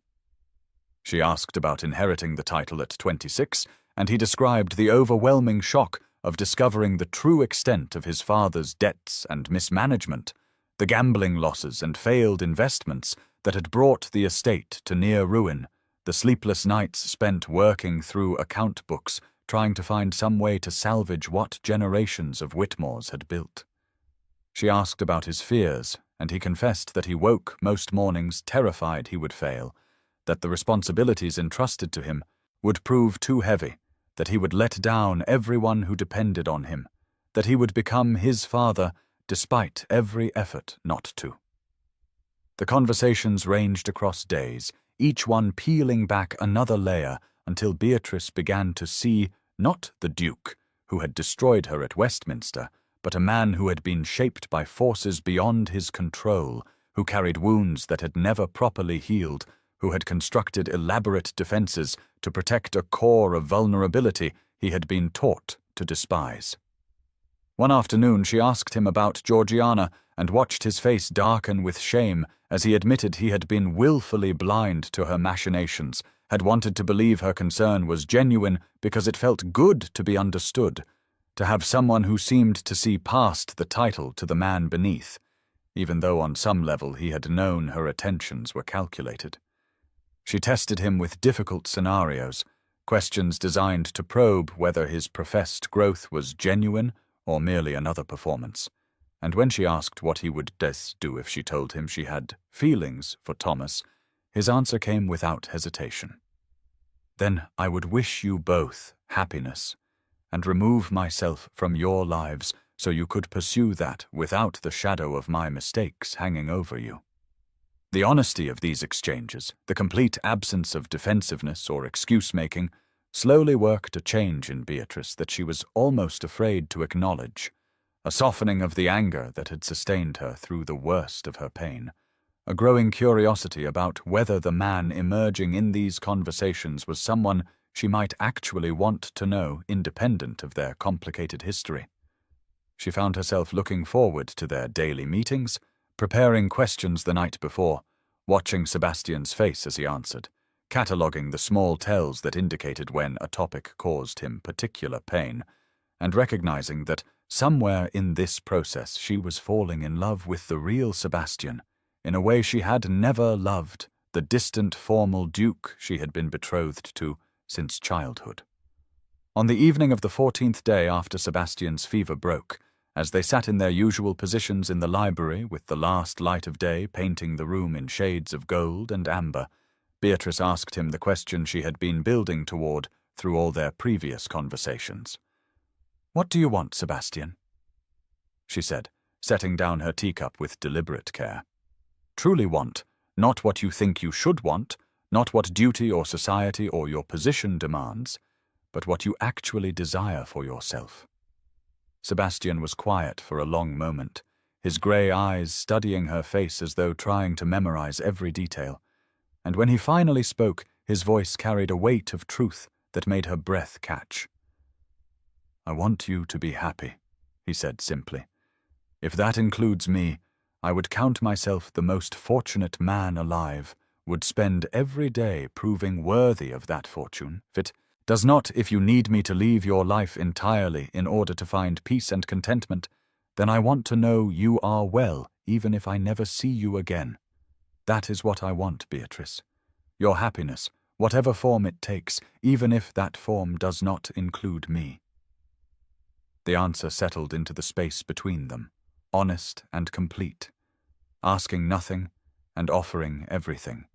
She asked about inheriting the title at 26, and he described the overwhelming shock of discovering the true extent of his father's debts and mismanagement, the gambling losses and failed investments that had brought the estate to near ruin, the sleepless nights spent working through account books, trying to find some way to salvage what generations of Whitmores had built. She asked about his fears, and he confessed that he woke most mornings terrified he would fail, that the responsibilities entrusted to him would prove too heavy, that he would let down everyone who depended on him, that he would become his father despite every effort not to. The conversations ranged across days, each one peeling back another layer until Beatrice began to see not the Duke, who had destroyed her at Westminster, but a man who had been shaped by forces beyond his control, who carried wounds that had never properly healed, who had constructed elaborate defenses to protect a core of vulnerability he had been taught to despise. One afternoon she asked him about Georgiana and watched his face darken with shame as he admitted he had been willfully blind to her machinations, had wanted to believe her concern was genuine because it felt good to be understood, to have someone who seemed to see past the title to the man beneath, even though on some level he had known her attentions were calculated. She tested him with difficult scenarios, questions designed to probe whether his professed growth was genuine or merely another performance. And when she asked what he would do if she told him she had feelings for Thomas, his answer came without hesitation. "Then I would wish you both happiness, and remove myself from your lives so you could pursue that without the shadow of my mistakes hanging over you." The honesty of these exchanges, the complete absence of defensiveness or excuse-making, slowly worked a change in Beatrice that she was almost afraid to acknowledge, a softening of the anger that had sustained her through the worst of her pain, a growing curiosity about whether the man emerging in these conversations was someone she might actually want to know independent of their complicated history. She found herself looking forward to their daily meetings, preparing questions the night before, watching Sebastian's face as he answered, cataloguing the small tells that indicated when a topic caused him particular pain, and recognizing that somewhere in this process she was falling in love with the real Sebastian, in a way she had never loved the distant formal Duke she had been betrothed to since childhood. On the evening of the 14th day after Sebastian's fever broke, as they sat in their usual positions in the library with the last light of day painting the room in shades of gold and amber, Beatrice asked him the question she had been building toward through all their previous conversations. "What do you want, Sebastian?" she said, setting down her teacup with deliberate care. "Truly want, not what you think you should want, not what duty or society or your position demands, but what you actually desire for yourself." Sebastian was quiet for a long moment, his grey eyes studying her face as though trying to memorize every detail, and when he finally spoke, his voice carried a weight of truth that made her breath catch. "I want you to be happy," he said simply. "If that includes me, I would count myself the most fortunate man alive, would spend every day proving worthy of that fortune. If it does not, if you need me to leave your life entirely in order to find peace and contentment, then I want to know you are well, even if I never see you again. That is what I want, Beatrice. Your happiness, whatever form it takes, even if that form does not include me." The answer settled into the space between them, honest and complete, asking nothing and offering everything.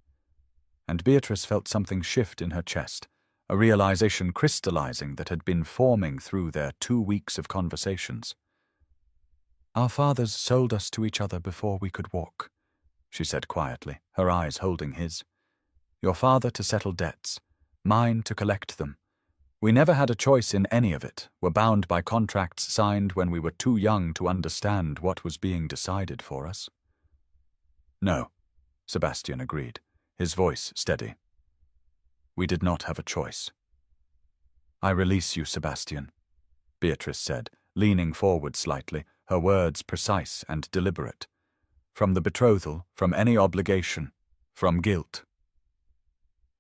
And Beatrice felt something shift in her chest, a realization crystallizing that had been forming through their 2 weeks of conversations. "Our fathers sold us to each other before we could walk," she said quietly, her eyes holding his. "Your father to settle debts, mine to collect them. We never had a choice in any of it, were bound by contracts signed when we were too young to understand what was being decided for us." "No," Sebastian agreed, his voice steady. "We did not have a choice." "I release you, Sebastian," Beatrice said, leaning forward slightly, her words precise and deliberate. "From the betrothal, from any obligation, from guilt.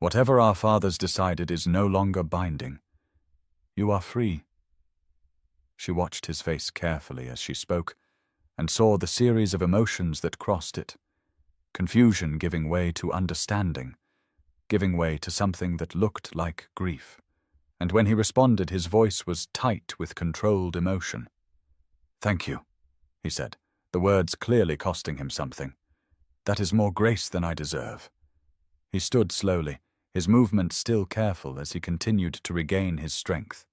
Whatever our fathers decided is no longer binding. You are free." She watched his face carefully as she spoke, and saw the series of emotions that crossed it. Confusion giving way to understanding, giving way to something that looked like grief. And when he responded, his voice was tight with controlled emotion. "Thank you," he said, the words clearly costing him something. "That is more grace than I deserve." He stood slowly, his movements still careful as he continued to regain his strength,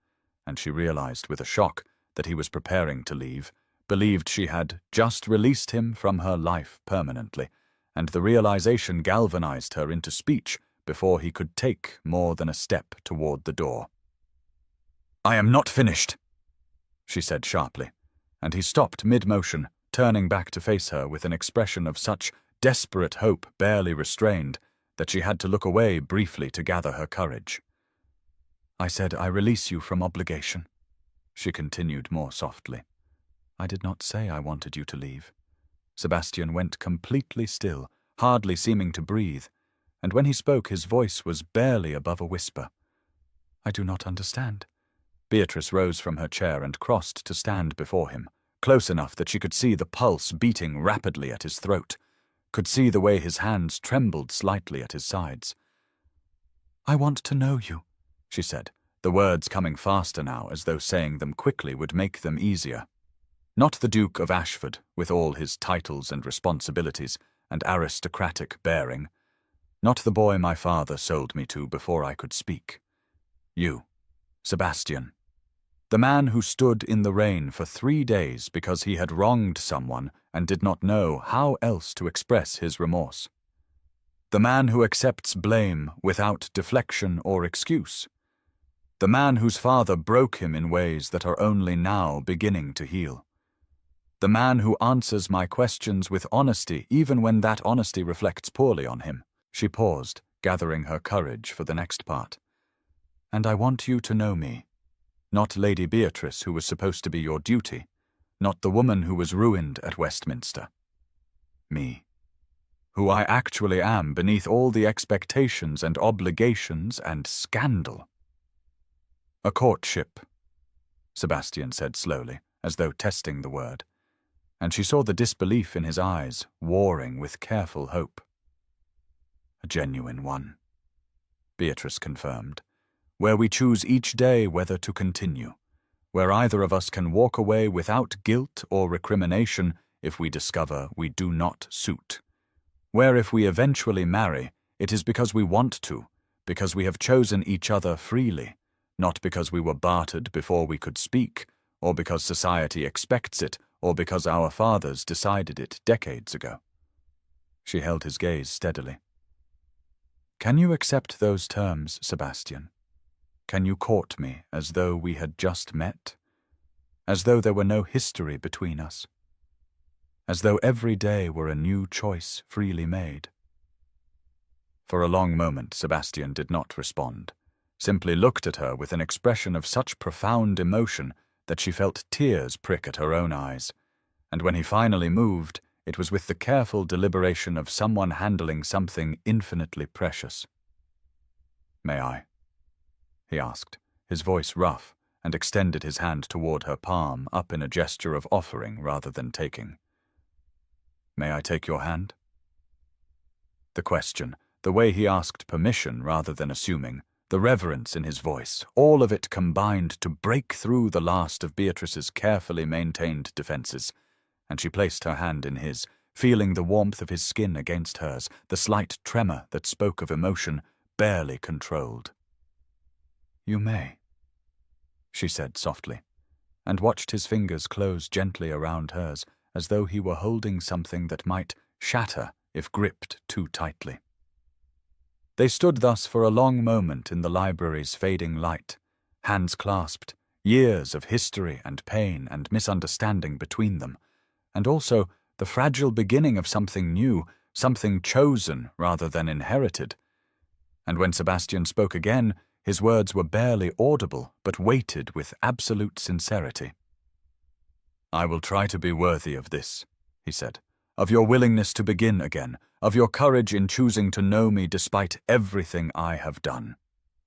and she realized with a shock that he was preparing to leave, believed she had just released him from her life permanently, and the realization galvanized her into speech before he could take more than a step toward the door. "I am not finished," she said sharply, and he stopped mid-motion, turning back to face her with an expression of such desperate hope barely restrained that she had to look away briefly to gather her courage. "I said I release you from obligation," she continued more softly. "I did not say I wanted you to leave." Sebastian went completely still, hardly seeming to breathe, and when he spoke his voice was barely above a whisper. "I do not understand." Beatrice rose from her chair and crossed to stand before him, close enough that she could see the pulse beating rapidly at his throat, could see the way his hands trembled slightly at his sides. "I want to know you," she said, the words coming faster now as though saying them quickly would make them easier. Not the Duke of Ashford, with all his titles and responsibilities and aristocratic bearing. Not the boy my father sold me to before I could speak. You, Sebastian. The man who stood in the rain for 3 days because he had wronged someone and did not know how else to express his remorse. The man who accepts blame without deflection or excuse. The man whose father broke him in ways that are only now beginning to heal. The man who answers my questions with honesty even when that honesty reflects poorly on him. She paused, gathering her courage for the next part. "And I want you to know me. Not Lady Beatrice, who was supposed to be your duty. Not the woman who was ruined at Westminster. Me. Who I actually am beneath all the expectations and obligations and scandal." "A courtship," Sebastian said slowly, as though testing the word, and she saw the disbelief in his eyes, warring with careful hope. "A genuine one," Beatrice confirmed, "where we choose each day whether to continue, where either of us can walk away without guilt or recrimination if we discover we do not suit, where if we eventually marry, it is because we want to, because we have chosen each other freely, not because we were bartered before we could speak, or because society expects it, or because our fathers decided it decades ago. She held his gaze steadily. Can you accept those terms, Sebastian? Can you court me as though we had just met? As though there were no history between us? As though every day were a new choice freely made? For a long moment, Sebastian did not respond, simply looked at her with an expression of such profound emotion that she felt tears prick at her own eyes, and when he finally moved, it was with the careful deliberation of someone handling something infinitely precious. "May I?" he asked, his voice rough, and extended his hand toward her palm, up in a gesture of offering rather than taking. "May I take your hand?" The question, the way he asked permission rather than assuming, the reverence in his voice, all of it combined to break through the last of Beatrice's carefully maintained defenses, and she placed her hand in his, feeling the warmth of his skin against hers, the slight tremor that spoke of emotion, barely controlled. "You may," she said softly, and watched his fingers close gently around hers, as though he were holding something that might shatter if gripped too tightly. They stood thus for a long moment in the library's fading light, hands clasped, years of history and pain and misunderstanding between them, and also the fragile beginning of something new, something chosen rather than inherited. And when Sebastian spoke again, his words were barely audible, but weighted with absolute sincerity. "I will try to be worthy of this," he said, "of your willingness to begin again, of your courage in choosing to know me despite everything I have done.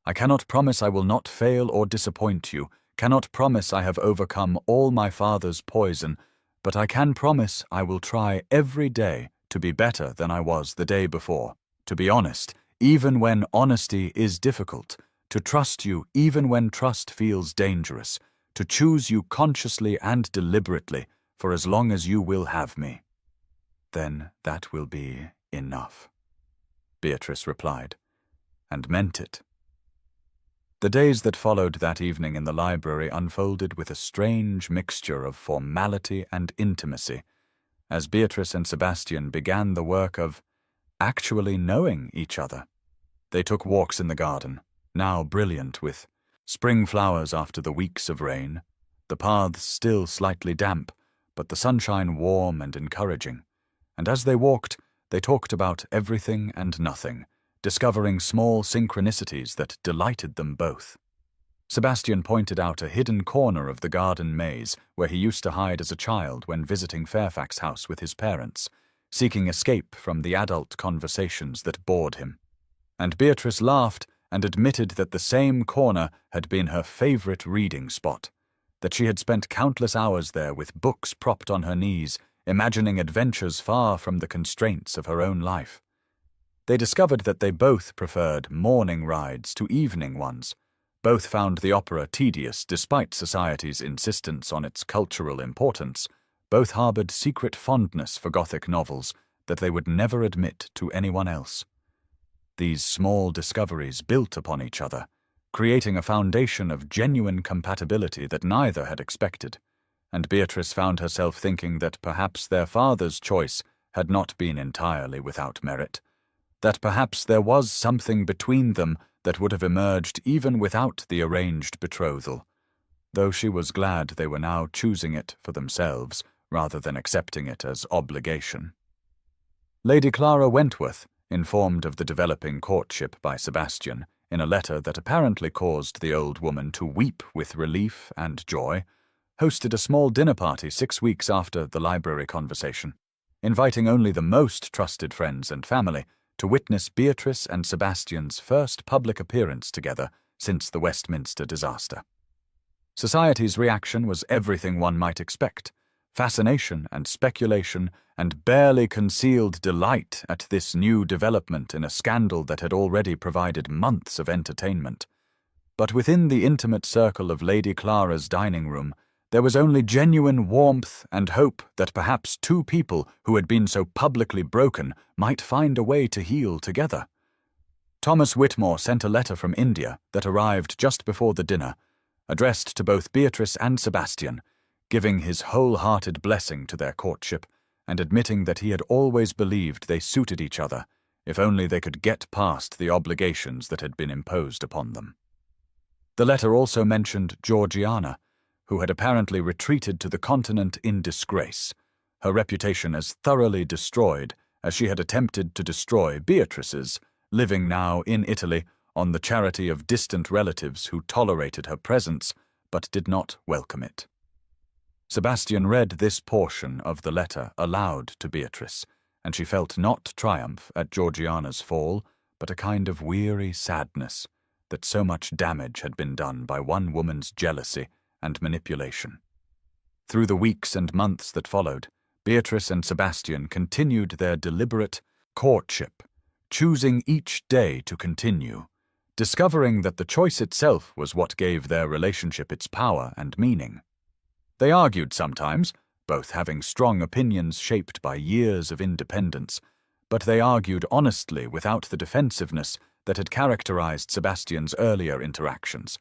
I cannot promise I will not fail or disappoint you, cannot promise I have overcome all my father's poison, but I can promise I will try every day to be better than I was the day before, to be honest, even when honesty is difficult, to trust you even when trust feels dangerous, to choose you consciously and deliberately for as long as you will have me." "Then that will be enough," Beatrice replied, and meant it. The days that followed that evening in the library unfolded with a strange mixture of formality and intimacy, as Beatrice and Sebastian began the work of actually knowing each other. They took walks in the garden, now brilliant with spring flowers after the weeks of rain, the paths still slightly damp, but the sunshine warm and encouraging, and as they walked, they talked about everything and nothing, discovering small synchronicities that delighted them both. Sebastian pointed out a hidden corner of the garden maze where he used to hide as a child when visiting Fairfax House with his parents, seeking escape from the adult conversations that bored him. And Beatrice laughed and admitted that the same corner had been her favorite reading spot, that she had spent countless hours there with books propped on her knees, imagining adventures far from the constraints of her own life. They discovered that they both preferred morning rides to evening ones. Both found the opera tedious despite society's insistence on its cultural importance. Both harbored secret fondness for Gothic novels that they would never admit to anyone else. These small discoveries built upon each other, creating a foundation of genuine compatibility that neither had expected, and Beatrice found herself thinking that perhaps their father's choice had not been entirely without merit, that perhaps there was something between them that would have emerged even without the arranged betrothal, though she was glad they were now choosing it for themselves rather than accepting it as obligation. Lady Clara Wentworth, informed of the developing courtship by Sebastian, in a letter that apparently caused the old woman to weep with relief and joy, hosted a small dinner party 6 weeks after the library conversation, inviting only the most trusted friends and family to witness Beatrice and Sebastian's first public appearance together since the Westminster disaster. Society's reaction was everything one might expect: fascination and speculation and barely concealed delight at this new development in a scandal that had already provided months of entertainment. But within the intimate circle of Lady Clara's dining room, there was only genuine warmth and hope that perhaps two people who had been so publicly broken might find a way to heal together. Thomas Whitmore sent a letter from India that arrived just before the dinner, addressed to both Beatrice and Sebastian, giving his wholehearted blessing to their courtship and admitting that he had always believed they suited each other, if only they could get past the obligations that had been imposed upon them. The letter also mentioned Georgiana, who had apparently retreated to the continent in disgrace, her reputation as thoroughly destroyed as she had attempted to destroy Beatrice's, living now in Italy on the charity of distant relatives who tolerated her presence but did not welcome it. Sebastian read this portion of the letter aloud to Beatrice, and she felt not triumph at Georgiana's fall, but a kind of weary sadness that so much damage had been done by one woman's jealousy and manipulation. Through the weeks and months that followed, Beatrice and Sebastian continued their deliberate courtship, choosing each day to continue, discovering that the choice itself was what gave their relationship its power and meaning. They argued sometimes, both having strong opinions shaped by years of independence, but they argued honestly without the defensiveness that had characterized Sebastian's earlier interactions,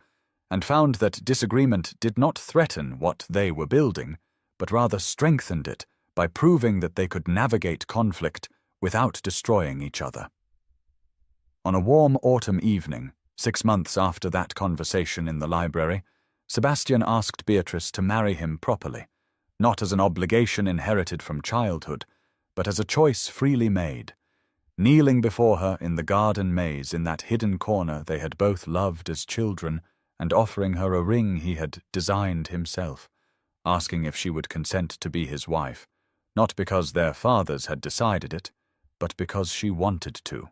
and found that disagreement did not threaten what they were building, but rather strengthened it by proving that they could navigate conflict without destroying each other. On a warm autumn evening, 6 months after that conversation in the library, Sebastian asked Beatrice to marry him properly, not as an obligation inherited from childhood, but as a choice freely made, kneeling before her in the garden maze in that hidden corner they had both loved as children, and offering her a ring he had designed himself, asking if she would consent to be his wife, not because their fathers had decided it, but because she wanted to.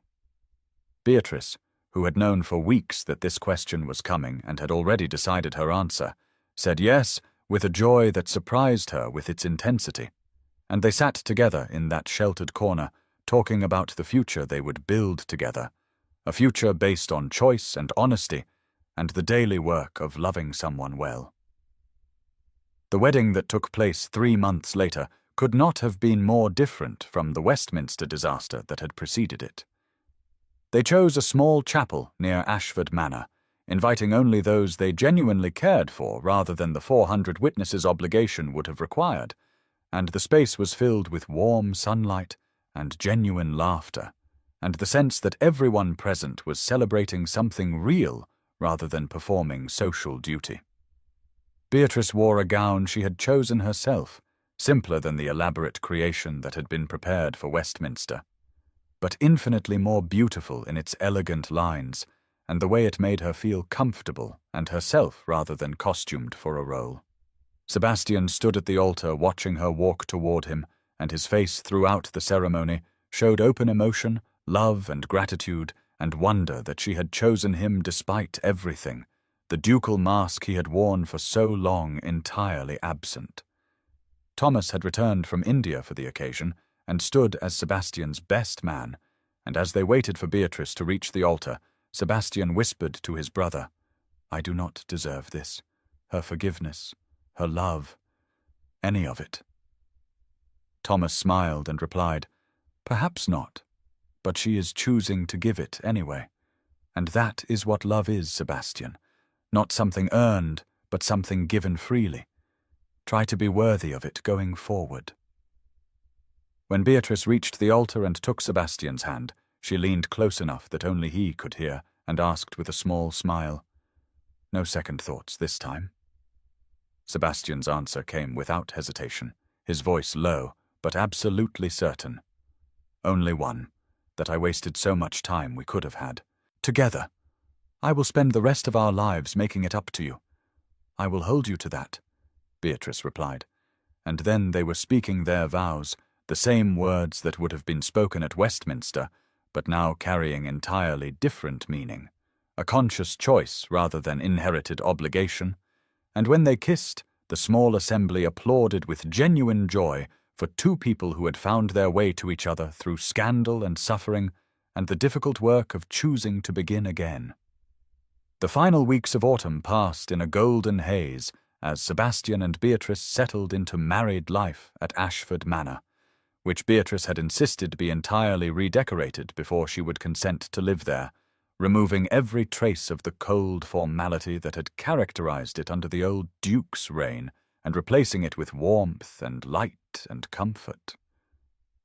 Beatrice, who had known for weeks that this question was coming and had already decided her answer, said yes with a joy that surprised her with its intensity, and they sat together in that sheltered corner, talking about the future they would build together, a future based on choice and honesty, and the daily work of loving someone well. The wedding that took place 3 months later could not have been more different from the Westminster disaster that had preceded it. They chose a small chapel near Ashford Manor, inviting only those they genuinely cared for rather than the 400 witnesses obligation would have required, and the space was filled with warm sunlight and genuine laughter, and the sense that everyone present was celebrating something real rather than performing social duty. Beatrice wore a gown she had chosen herself, simpler than the elaborate creation that had been prepared for Westminster, but infinitely more beautiful in its elegant lines and the way it made her feel comfortable and herself rather than costumed for a role. Sebastian stood at the altar watching her walk toward him, and his face throughout the ceremony showed open emotion, love and gratitude, and wonder that she had chosen him despite everything, the ducal mask he had worn for so long entirely absent. Thomas had returned from India for the occasion, and stood as Sebastian's best man, and as they waited for Beatrice to reach the altar, Sebastian whispered to his brother, "I do not deserve this, her forgiveness, her love, any of it." Thomas smiled and replied, "Perhaps not, but she is choosing to give it anyway, and that is what love is, Sebastian, not something earned, but something given freely. Try to be worthy of it going forward." When Beatrice reached the altar and took Sebastian's hand, she leaned close enough that only he could hear, and asked with a small smile, "No second thoughts this time?" Sebastian's answer came without hesitation, his voice low, but absolutely certain. "Only one, that I wasted so much time we could have had. Together. I will spend the rest of our lives making it up to you. I will hold you to that," Beatrice replied. And then they were speaking their vows, the same words that would have been spoken at Westminster, but now carrying entirely different meaning, a conscious choice rather than inherited obligation, and when they kissed, the small assembly applauded with genuine joy for two people who had found their way to each other through scandal and suffering and the difficult work of choosing to begin again. The final weeks of autumn passed in a golden haze as Sebastian and Beatrice settled into married life at Ashford Manor, which Beatrice had insisted be entirely redecorated before she would consent to live there, removing every trace of the cold formality that had characterized it under the old Duke's reign and replacing it with warmth and light and comfort.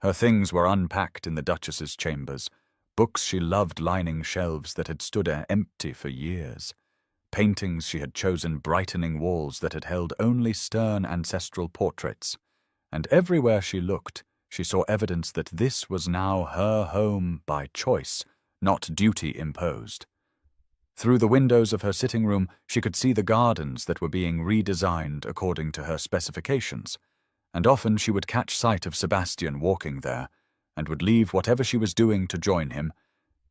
Her things were unpacked in the Duchess's chambers, books she loved lining shelves that had stood empty for years, paintings she had chosen brightening walls that had held only stern ancestral portraits, and everywhere she looked, she saw evidence that this was now her home by choice, not duty imposed. Through the windows of her sitting room, she could see the gardens that were being redesigned according to her specifications, and often she would catch sight of Sebastian walking there, and would leave whatever she was doing to join him,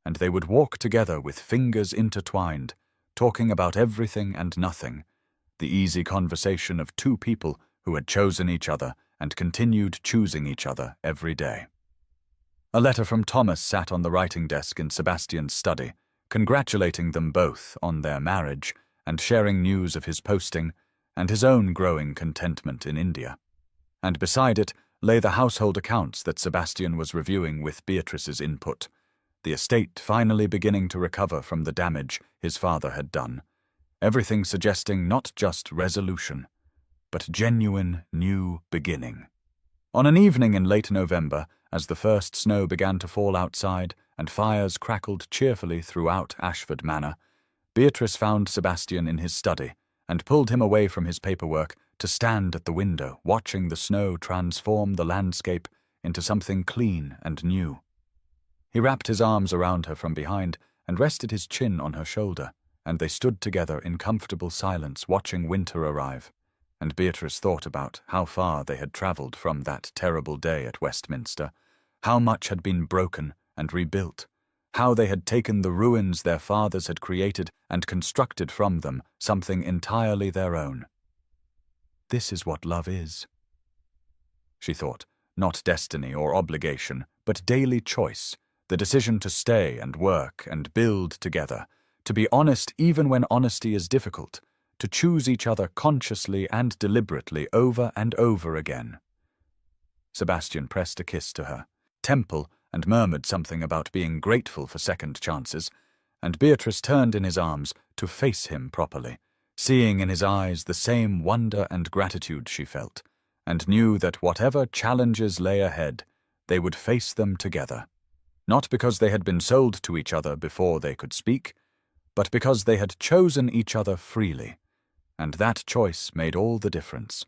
and they would walk together with fingers intertwined, talking about everything and nothing, the easy conversation of two people who had chosen each other and continued choosing each other every day. A letter from Thomas sat on the writing desk in Sebastian's study, congratulating them both on their marriage and sharing news of his posting and his own growing contentment in India. And beside it lay the household accounts that Sebastian was reviewing with Beatrice's input, the estate finally beginning to recover from the damage his father had done, everything suggesting not just resolution, but genuine new beginning. On an evening in late November, as the first snow began to fall outside and fires crackled cheerfully throughout Ashford Manor, Beatrice found Sebastian in his study and pulled him away from his paperwork to stand at the window, watching the snow transform the landscape into something clean and new. He wrapped his arms around her from behind and rested his chin on her shoulder, and they stood together in comfortable silence watching winter arrive, and Beatrice thought about how far they had travelled from that terrible day at Westminster, how much had been broken and rebuilt, how they had taken the ruins their fathers had created and constructed from them something entirely their own. This is what love is, she thought, not destiny or obligation, but daily choice, the decision to stay and work and build together, to be honest even when honesty is difficult, to choose each other consciously and deliberately over and over again. Sebastian pressed a kiss to her temple and murmured something about being grateful for second chances, and Beatrice turned in his arms to face him properly, seeing in his eyes the same wonder and gratitude she felt, and knew that whatever challenges lay ahead, they would face them together, not because they had been sold to each other before they could speak, but because they had chosen each other freely, and that choice made all the difference.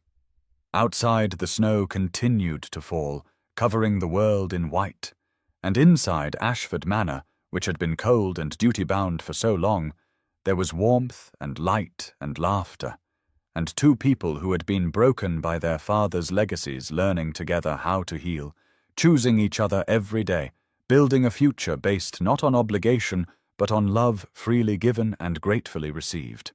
Outside, the snow continued to fall, covering the world in white, and inside Ashford Manor, which had been cold and duty-bound for so long, there was warmth and light and laughter, and two people who had been broken by their fathers' legacies learning together how to heal, choosing each other every day, building a future based not on obligation, but on love freely given and gratefully received.